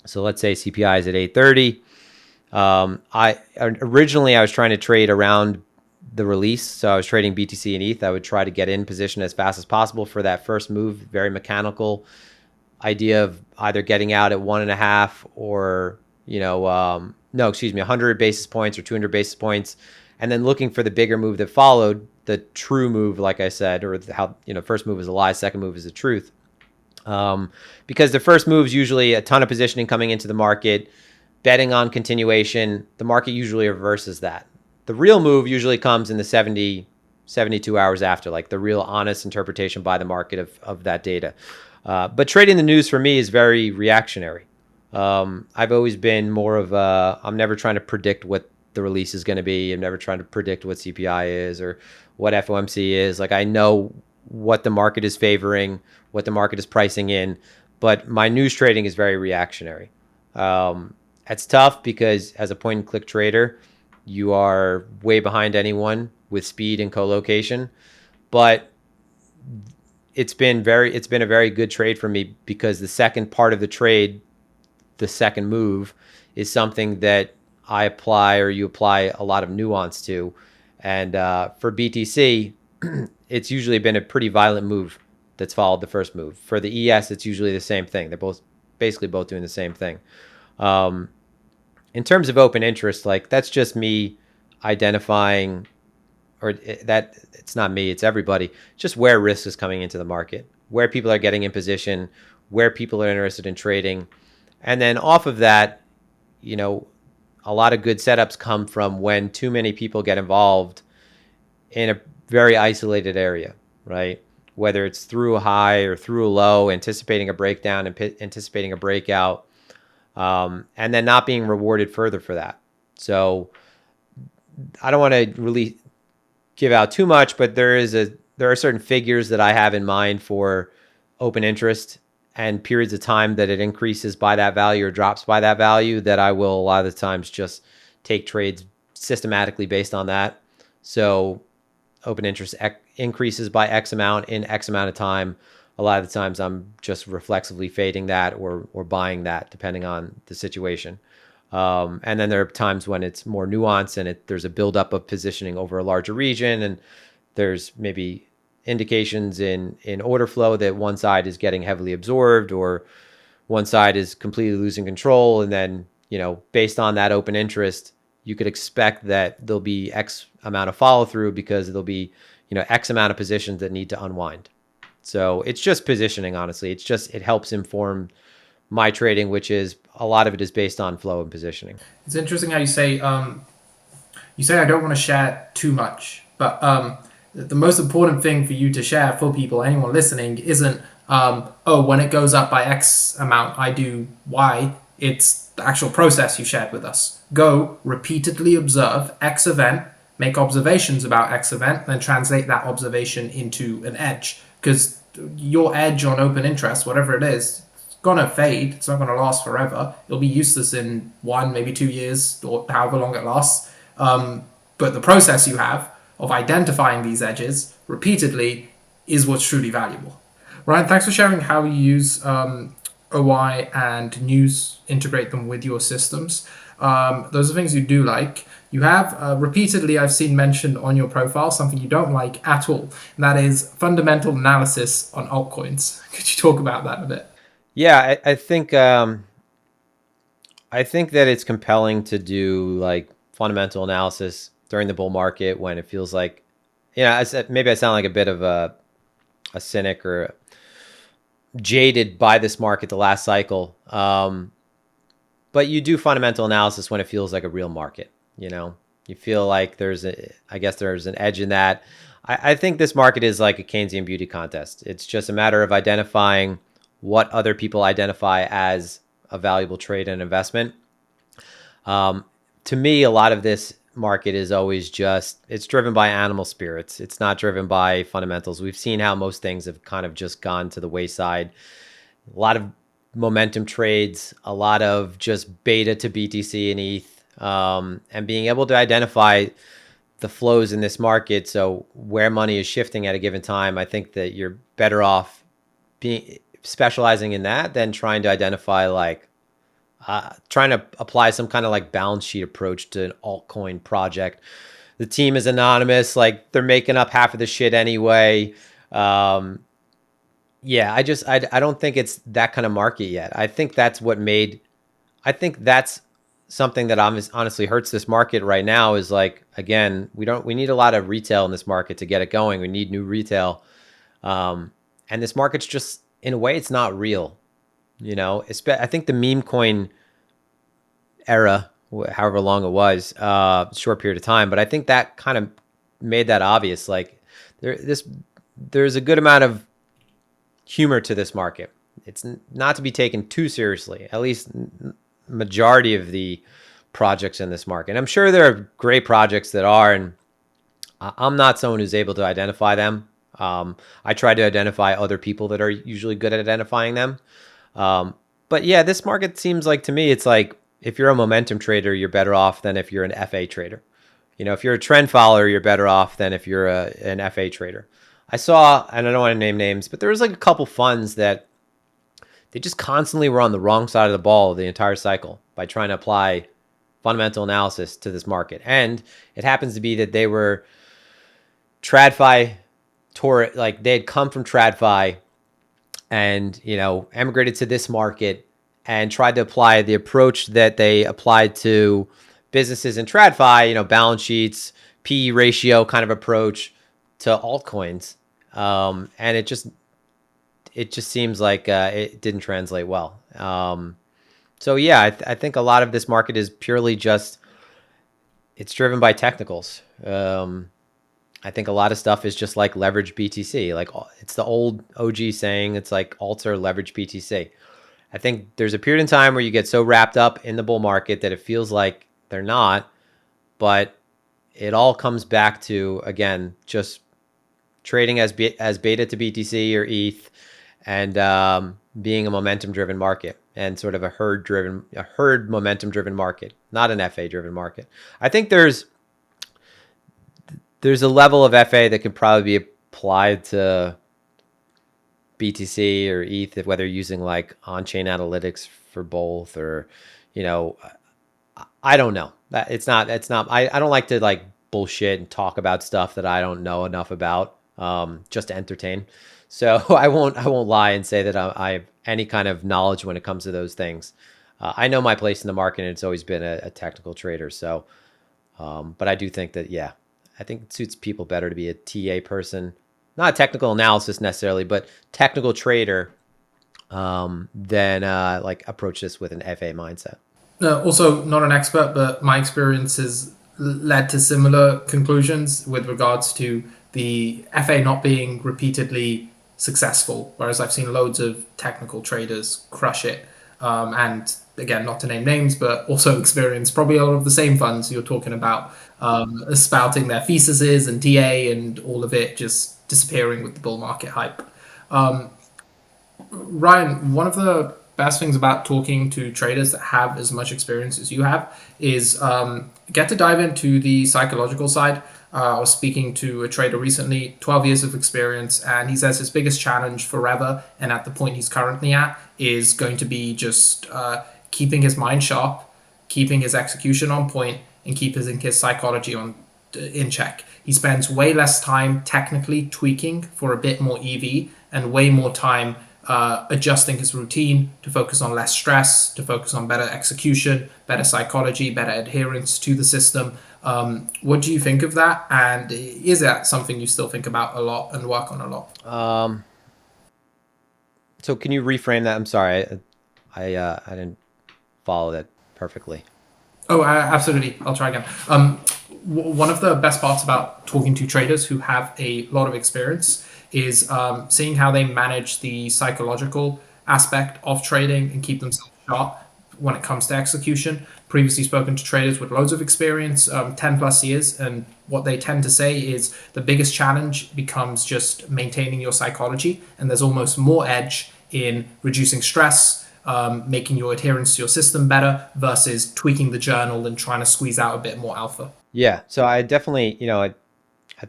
So let's say CPI is at 8:30. I was trying to trade around the release. So I was trading BTC and ETH. I would try to get in position as fast as possible for that first move. Very mechanical idea of either getting out at 1.5 or, 100 basis points or 200 basis points. And then looking for the bigger move that followed, the true move, like I said, or how, first move is a lie, second move is the truth. Because the first move is usually a ton of positioning coming into the market, betting on continuation. The market usually reverses that. The real move usually comes in the 72 hours after, like the real honest interpretation by the market of that data. But trading the news for me is very reactionary. I've always been more of I'm never trying to predict what the release is going to be. I'm never trying to predict what CPI is or what FOMC is. Like I know what the market is favoring, what the market is pricing in, but my news trading is very reactionary. It's tough because as a point and click trader, you are way behind anyone with speed and co-location, but it's been a very good trade for me because the second part of the trade, the second move, is something that I apply or you apply a lot of nuance to. And for BTC, it's usually been a pretty violent move that's followed the first move. For the ES, it's usually the same thing. They're basically both doing the same thing. In terms of open interest, like that's just me identifying, or that it's not me, it's everybody, just where risk is coming into the market, where people are getting in position, where people are interested in trading. And then off of that, a lot of good setups come from when too many people get involved in a very isolated area, right? Whether it's through a high or through a low, anticipating a breakdown and anticipating a breakout, and then not being rewarded further for that. So I don't want to really give out too much, but there are certain figures that I have in mind for open interest and periods of time that it increases by that value or drops by that value that I will a lot of the times just take trades systematically based on that. So open interest increases by X amount in X amount of time. A lot of the times I'm just reflexively fading that or buying that depending on the situation. And then there are times when it's more nuanced and there's a buildup of positioning over a larger region, and there's maybe indications in order flow that one side is getting heavily absorbed or one side is completely losing control. And then, based on that open interest, you could expect that there'll be X amount of follow through because there'll be, X amount of positions that need to unwind. So it's just positioning, honestly. It helps inform my trading, which is a lot of it is based on flow and positioning. It's interesting how you say I don't want to share too much, but the most important thing for you to share for people, anyone listening, isn't oh, when it goes up by X amount, I do Y. It's the actual process you shared with us. Go repeatedly observe X event, make observations about X event, then translate that observation into an edge. Because your edge on open interest, whatever it is, it's gonna fade. It's not gonna last forever. It'll be useless in 1, maybe 2 years, or however long it lasts. But the process you have of identifying these edges repeatedly is what's truly valuable. Ryan, thanks for sharing how you use OI and news, integrate them with your systems. Those are things you do like. You have repeatedly, I've seen mentioned on your profile, something you don't like at all, and that is fundamental analysis on altcoins. Could you talk about that a bit? Yeah, I think that it's compelling to do like fundamental analysis during the bull market when it feels like, maybe I sound like a bit of a cynic or jaded by this market the last cycle. But you do fundamental analysis when it feels like a real market. You feel like I guess there's an edge in that. I think this market is like a Keynesian beauty contest. It's just a matter of identifying what other people identify as a valuable trade and investment. To me, a lot of this market is always it's driven by animal spirits. It's not driven by fundamentals. We've seen how most things have kind of just gone to the wayside. A lot of momentum trades, a lot of just beta to BTC and ETH, and being able to identify the flows in this market. So where money is shifting at a given time, I think that you're better off specializing in that than trying to identify trying to apply some kind of like balance sheet approach to an altcoin project. The team is anonymous, like they're making up half of the shit anyway. Yeah, I don't think it's that kind of market yet. I think that's something that honestly hurts this market right now is like, again, we need a lot of retail in this market to get it going. We need new retail. And this market's just, in a way, it's not real. I think the meme coin era, however long it was, short period of time, but I think that kind of made that obvious. Like there's a good amount of humor to this market. It's not to be taken too seriously, at least majority of the projects in this market. And I'm sure there are great projects that are, and I'm not someone who's able to identify them. I try to identify other people that are usually good at identifying them. But yeah, this market seems like, to me, it's like if you're a momentum trader, you're better off than if you're an FA trader. If you're a trend follower, you're better off than if you're an FA trader. I saw, and I don't want to name names, but there was like a couple funds that they just constantly were on the wrong side of the ball the entire cycle by trying to apply fundamental analysis to this market. And it happens to be that they were TradFi, like they had come from TradFi and, emigrated to this market and tried to apply the approach that they applied to businesses in TradFi, balance sheets, PE ratio kind of approach to altcoins. And it just seems like it didn't translate well. So yeah, I think a lot of this market is purely it's driven by technicals. I think a lot of stuff is just like leverage BTC. Like it's the old OG saying, it's like alts are leverage BTC. I think there's a period in time where you get so wrapped up in the bull market that it feels like they're not, but it all comes back to, again, just trading as beta to BTC or ETH and being a momentum driven market and sort of a herd momentum driven market, not an FA driven market. I think there's a level of FA that could probably be applied to BTC or ETH, whether you're using like on-chain analytics for both, or, I don't know. It's not, I don't like to like bullshit and talk about stuff that I don't know enough about, just to entertain. So I won't lie and say that I have any kind of knowledge when it comes to those things. I know my place in the market, and it's always been a technical trader. So, but I do think that, yeah, I think it suits people better to be a TA person, not a technical analysis necessarily, but technical trader, than like approach this with an FA mindset. Also, not an expert, but my experience has led to similar conclusions with regards to the FA not being repeatedly successful, whereas I've seen loads of technical traders crush it. And again, not to name names, but also experience probably a lot of the same funds you're talking about, spouting their theses and TA and all of it just disappearing with the bull market hype. Ryan, one of the best things about talking to traders that have as much experience as you have is get to dive into the psychological side. I was speaking to a trader recently, 12 years of experience, and he says his biggest challenge forever and at the point he's currently at is going to be just keeping his mind sharp, keeping his execution on point, and keeping his psychology on in check. He spends way less time technically tweaking for a bit more EV and way more time adjusting his routine to focus on less stress, to focus on better execution, better psychology, better adherence to the system. What do you think of that? And is that something you still think about a lot and work on a lot? So can you reframe that? I'm sorry, I didn't follow that perfectly. Oh, absolutely. I'll try again. One of the best parts about talking to traders who have a lot of experience is seeing how they manage the psychological aspect of trading and keep themselves sharp when it comes to execution. Previously spoken to traders with loads of experience, 10 plus years, and what they tend to say is the biggest challenge becomes just maintaining your psychology, and there's almost more edge in reducing stress, making your adherence to your system better versus tweaking the journal and trying to squeeze out a bit more alpha. Yeah, so I definitely,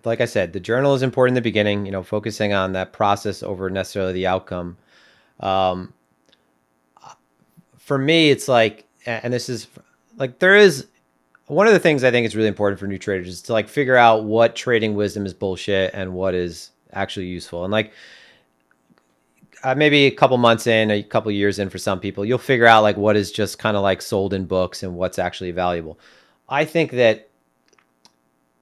like I said, the journal is important in the beginning, focusing on that process over necessarily the outcome. Um, for me, it's like, and this is like, there is one of the things I think is really important for new traders is to like figure out what trading wisdom is bullshit and what is actually useful. And like, maybe a couple months in, a couple years in for some people, you'll figure out like what is just kind of like sold in books and what's actually valuable. I think that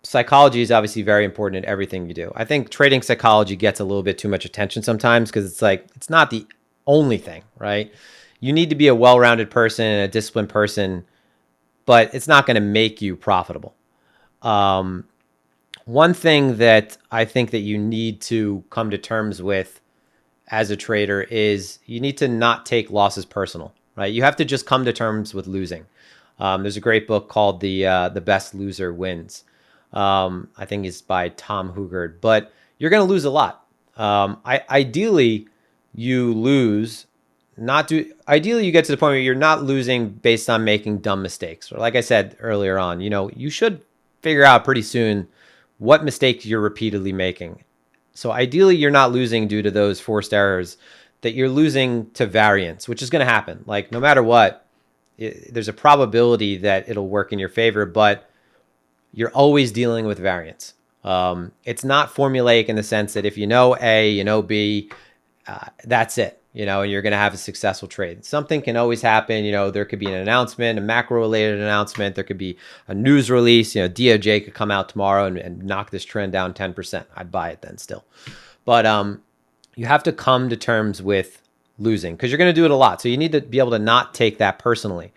psychology is obviously very important in everything you do. I think trading psychology gets a little bit too much attention sometimes because it's like, it's not the only thing, right? You need to be a well-rounded person and a disciplined person, but it's not going to make you profitable. One thing that I think that you need to come to terms with as a trader is you need to not take losses personal, right? You have to just come to terms with losing. There's a great book called The Best Loser Wins. I think it's by Tom Hugard, but you're going to lose a lot. Ideally, you lose not do. Ideally, you get to the point where you're not losing based on making dumb mistakes. Or like I said earlier on, you should figure out pretty soon what mistakes you're repeatedly making. So ideally, you're not losing due to those forced errors, that you're losing to variance, which is going to happen. Like no matter what, there's a probability that it'll work in your favor, but you're always dealing with variance. It's not formulaic in the sense that if you know A, you know B, that's it, and you're going to have a successful trade. Something can always happen. There could be an announcement, a macro related announcement. There could be a news release. DOJ could come out tomorrow and knock this trend down 10%. I'd buy it then still. But you have to come to terms with losing because you're going to do it a lot. So you need to be able to not take that personally.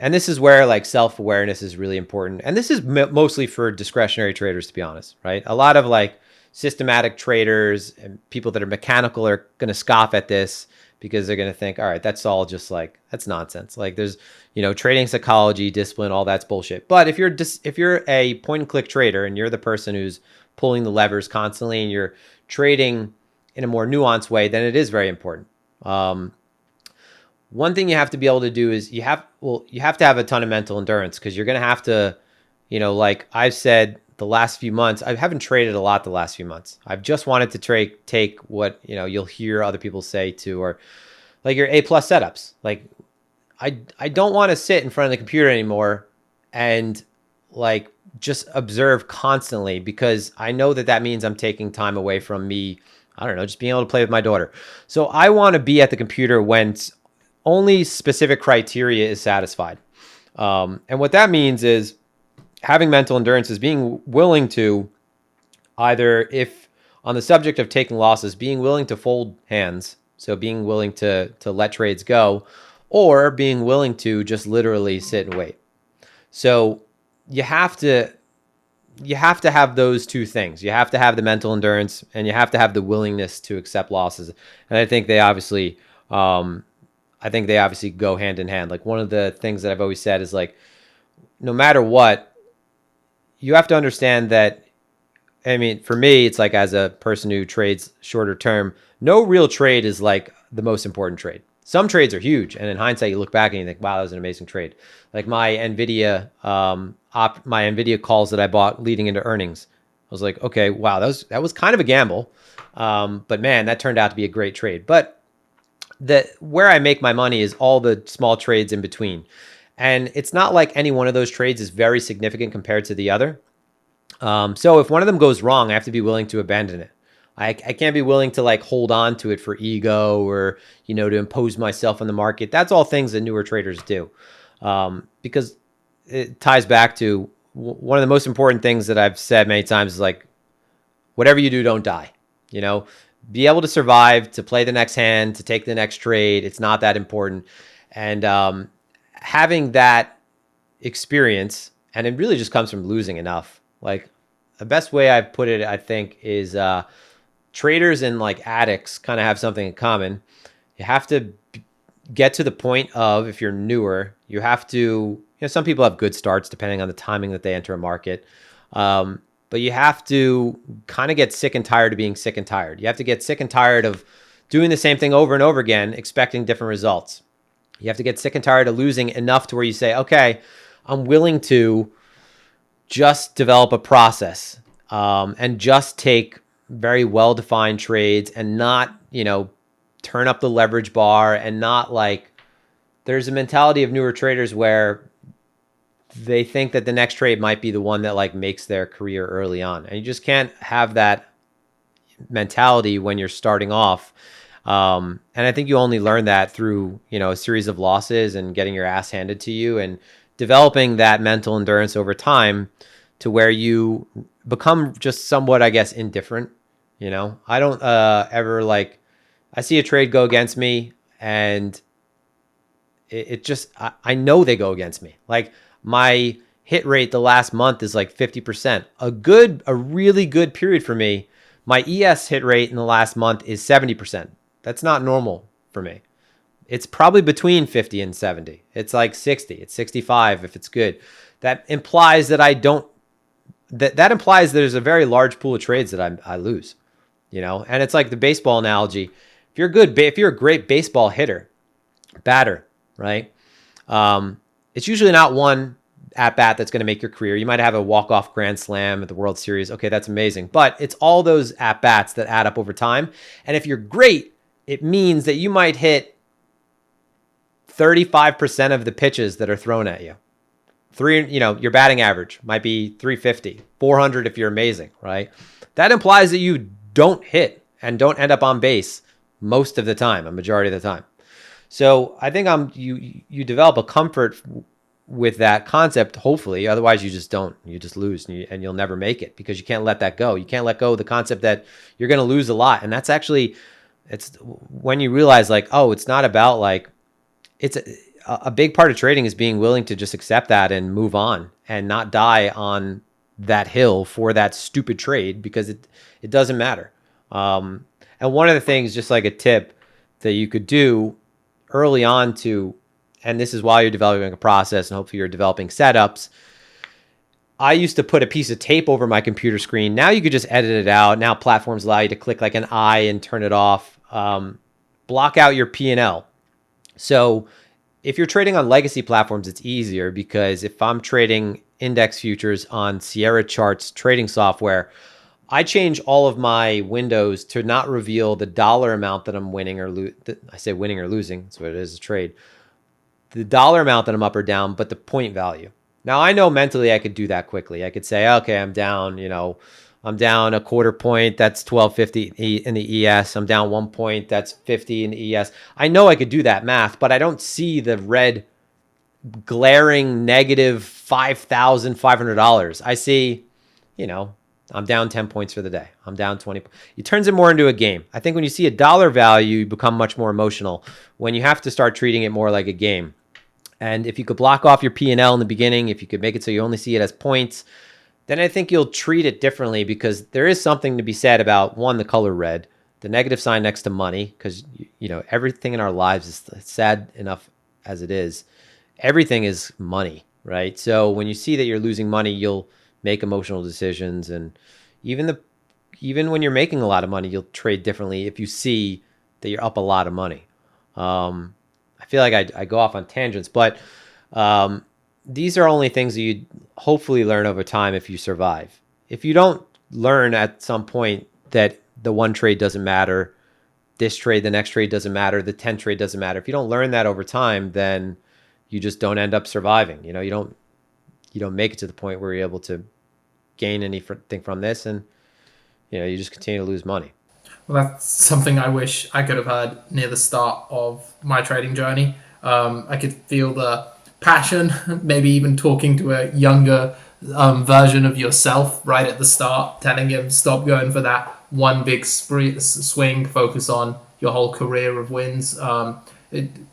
And this is where like self-awareness is really important. And this is mostly for discretionary traders, to be honest, right? A lot of like systematic traders and people that are mechanical are going to scoff at this because they're going to think, all right, that's all just like, that's nonsense. Like there's, trading psychology, discipline, all that's bullshit. But if you're a point and click trader and you're the person who's pulling the levers constantly and you're trading in a more nuanced way, then it is very important. One thing you have to be able to do is you have to have a ton of mental endurance because you're going to have to, like I've said the last few months, I haven't traded a lot the last few months. I've just wanted to take what, you'll hear other people say to, or like your A+ setups. Like I don't want to sit in front of the computer anymore and like just observe constantly because I know that means I'm taking time away from me. I don't know, just being able to play with my daughter. So I want to be at the computer when only specific criteria is satisfied. And what that means is having mental endurance is being willing to either, if on the subject of taking losses, being willing to fold hands. So being willing to let trades go, or being willing to just literally sit and wait. So you have to you have to have those two things. You have to have the mental endurance, and you have to have the willingness to accept losses. And I think they obviously go hand in hand. Like one of the things that I've always said is like, no matter what, you have to understand that. I mean, for me, it's like as a person who trades shorter term, no real trade is like the most important trade. Some trades are huge, and in hindsight, you look back and you think, "Wow, that was an amazing trade." Like my Nvidia calls that I bought leading into earnings. I was like, "Okay, wow, that was kind of a gamble," but man, that turned out to be a great trade. But where I make my money is all the small trades in between, and it's not like any one of those trades is very significant compared to the other. So if one of them goes wrong, I have to be willing to abandon it. I can't be willing to like hold on to it for ego or, to impose myself on the market. That's all things that newer traders do. Because it ties back to one of the most important things that I've said many times is like, whatever you do, don't die, be able to survive, to play the next hand, to take the next trade. It's not that important. And having that experience, and it really just comes from losing enough. Like the best way I've put it, I think, is traders and like addicts kind of have something in common. You have to get to the point of, if you're newer, you have to, some people have good starts depending on the timing that they enter a market. But you have to kind of get sick and tired of being sick and tired. You have to get sick and tired of doing the same thing over and over again, expecting different results. You have to get sick and tired of losing enough to where you say, okay, I'm willing to just develop a process and just take very well-defined trades and not, turn up the leverage bar, and not like, there's a mentality of newer traders where they think that the next trade might be the one that like makes their career early on. And you just can't have that mentality when you're starting off. And I think you only learn that through, a series of losses and getting your ass handed to you and developing that mental endurance over time to where you become just somewhat, I guess, indifferent. I don't ever like, I see a trade go against me and it just, I know they go against me. Like my hit rate the last month is like 50%. A really good period for me. My ES hit rate in the last month is 70%. That's not normal for me. It's probably between 50 and 70. It's like 60. It's 65 if it's good. That implies that that implies there's a very large pool of trades that I lose, and it's like the baseball analogy. If you're a great baseball batter, right? It's usually not one at bat that's going to make your career. You might have a walk-off grand slam at the World Series. Okay, that's amazing. But it's all those at bats that add up over time. And if you're great, it means that you might hit 35% of the pitches that are thrown at you. Your batting average might be 350, 400 if you're amazing, right? That implies that you don't hit and don't end up on base most of the time, a majority of the time. So I think you develop a comfort with that concept, hopefully. Otherwise, you just lose and you'll never make it because you can't let that go. You can't let go of the concept that you're going to lose a lot. And that's actually, it's when you realize like, oh, it's not about like, it's a big part of trading is being willing to just accept that and move on and not die on that hill for that stupid trade because it doesn't matter. And one of the things, just like a tip that you could do early on and this is while you're developing a process and hopefully you're developing setups. I used to put a piece of tape over my computer screen. Now you could just edit it out. Now platforms allow you to click like an I and turn it off. Block out your P&L. So if you're trading on legacy platforms, it's easier because if I'm trading index futures on Sierra Charts trading software, I change all of my windows to not reveal the dollar amount that I'm winning or I say winning or losing. That's what it is, a trade. The dollar amount that I'm up or down, but the point value. Now I know mentally I could do that quickly. I could say, okay, I'm down, I'm down a quarter point. That's 1250 in the ES. I'm down 1 point. That's 50 in the ES. I know I could do that math, but I don't see the red glaring negative $5,500. I see, I'm down 10 points for the day. I'm down 20. It turns it more into a game. I think when you see a dollar value, you become much more emotional when you have to start treating it more like a game. And if you could block off your P&L in the beginning, if you could make it so you only see it as points, then I think you'll treat it differently, because there is something to be said about, one, the color red, the negative sign next to money, because everything in our lives is sad enough as it is. Everything is money, right? So when you see that you're losing money, you'll make emotional decisions, and even when you're making a lot of money, you'll trade differently if you see that you're up a lot of money. I feel like I go off on tangents, but these are only things that you hopefully learn over time if you survive. If you don't learn at some point that the one trade doesn't matter, this trade, the next trade doesn't matter, the 10th trade doesn't matter. If you don't learn that over time, then you just don't end up surviving. You don't make it to the point where you're able to gain anything from this, and you just continue to lose money. Well, that's something I wish I could have heard near the start of my trading journey. I could feel the passion, maybe even talking to a younger version of yourself right at the start, telling him stop going for that one big swing, focus on your whole career of wins.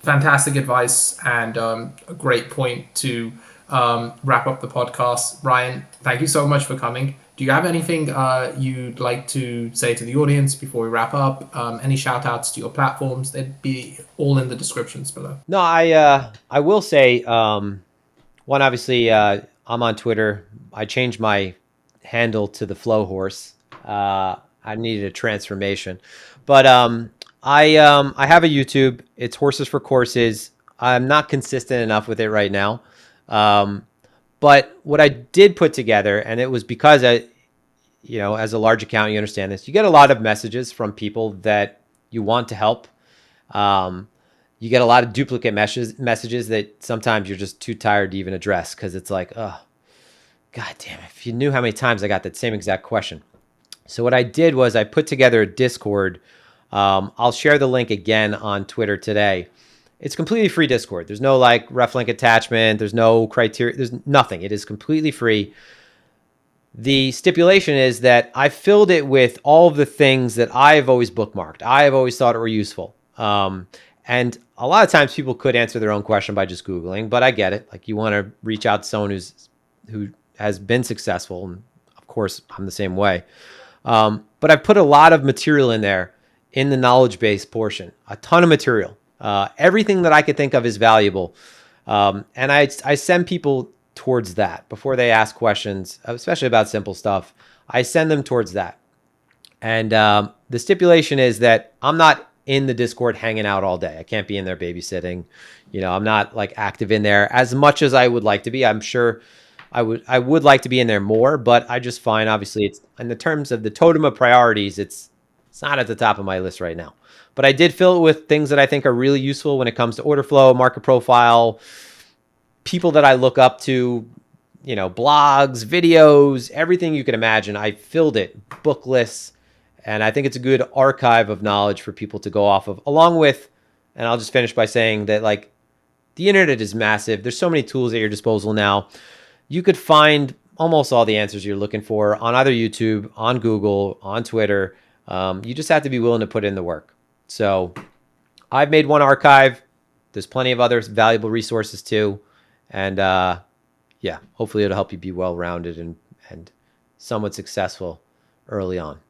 Fantastic advice, and a great point to wrap up the podcast. Ryan, thank you so much for coming. Do you have anything you'd like to say to the audience before we wrap up? Any shout outs to your platforms? They'd be all in the descriptions below. No, I will say, one, obviously, I'm on Twitter. I changed my handle to the Flow Horse. I needed a transformation, but I have a YouTube. It's Horses for Courses. I'm not consistent enough with it right now. But what I did put together, and it was because as a large account, you understand this, you get a lot of messages from people that you want to help. You get a lot of duplicate messages that sometimes you're just too tired to even address, because it's like, oh, God damn it. If you knew how many times I got that same exact question. So what I did was I put together a Discord. I'll share the link again on Twitter today. It's completely free Discord. There's no ref link attachment. There's no criteria. There's nothing. It is completely free. The stipulation is that I filled it with all of the things that I've always bookmarked. I've always thought were useful. And a lot of times people could answer their own question by just Googling, but I get it. Like, you want to reach out to someone who has been successful. And of course, I'm the same way. But I put a lot of material in there in the knowledge base portion, a ton of material. Everything that I could think of is valuable. And I send people towards that before they ask questions, especially about simple stuff. I send them towards that. And the stipulation is that I'm not in the Discord hanging out all day. I can't be in there babysitting. I'm not active in there as much as I would like to be. I'm sure I would like to be in there more, but I just find, obviously, it's in the terms of the totem of priorities, it's not at the top of my list right now. But I did fill it with things that I think are really useful when it comes to order flow, market profile, people that I look up to, blogs, videos, everything you can imagine. I filled it, book lists, and I think it's a good archive of knowledge for people to go off of, along with, and I'll just finish by saying that the internet is massive. There's so many tools at your disposal now. You could find almost all the answers you're looking for on either YouTube, on Google, on Twitter. You just have to be willing to put in the work. So I've made one archive. There's plenty of other valuable resources too. And hopefully it'll help you be well-rounded and somewhat successful early on.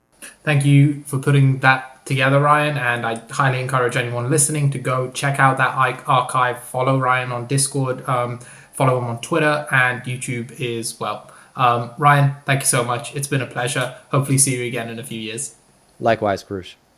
Thank you for putting that together, Ryan. And I highly encourage anyone listening to go check out that archive. Follow Ryan on Discord. Follow him on Twitter and YouTube as well. Ryan, thank you so much. It's been a pleasure. Hopefully see you again in a few years. Likewise, Bruce.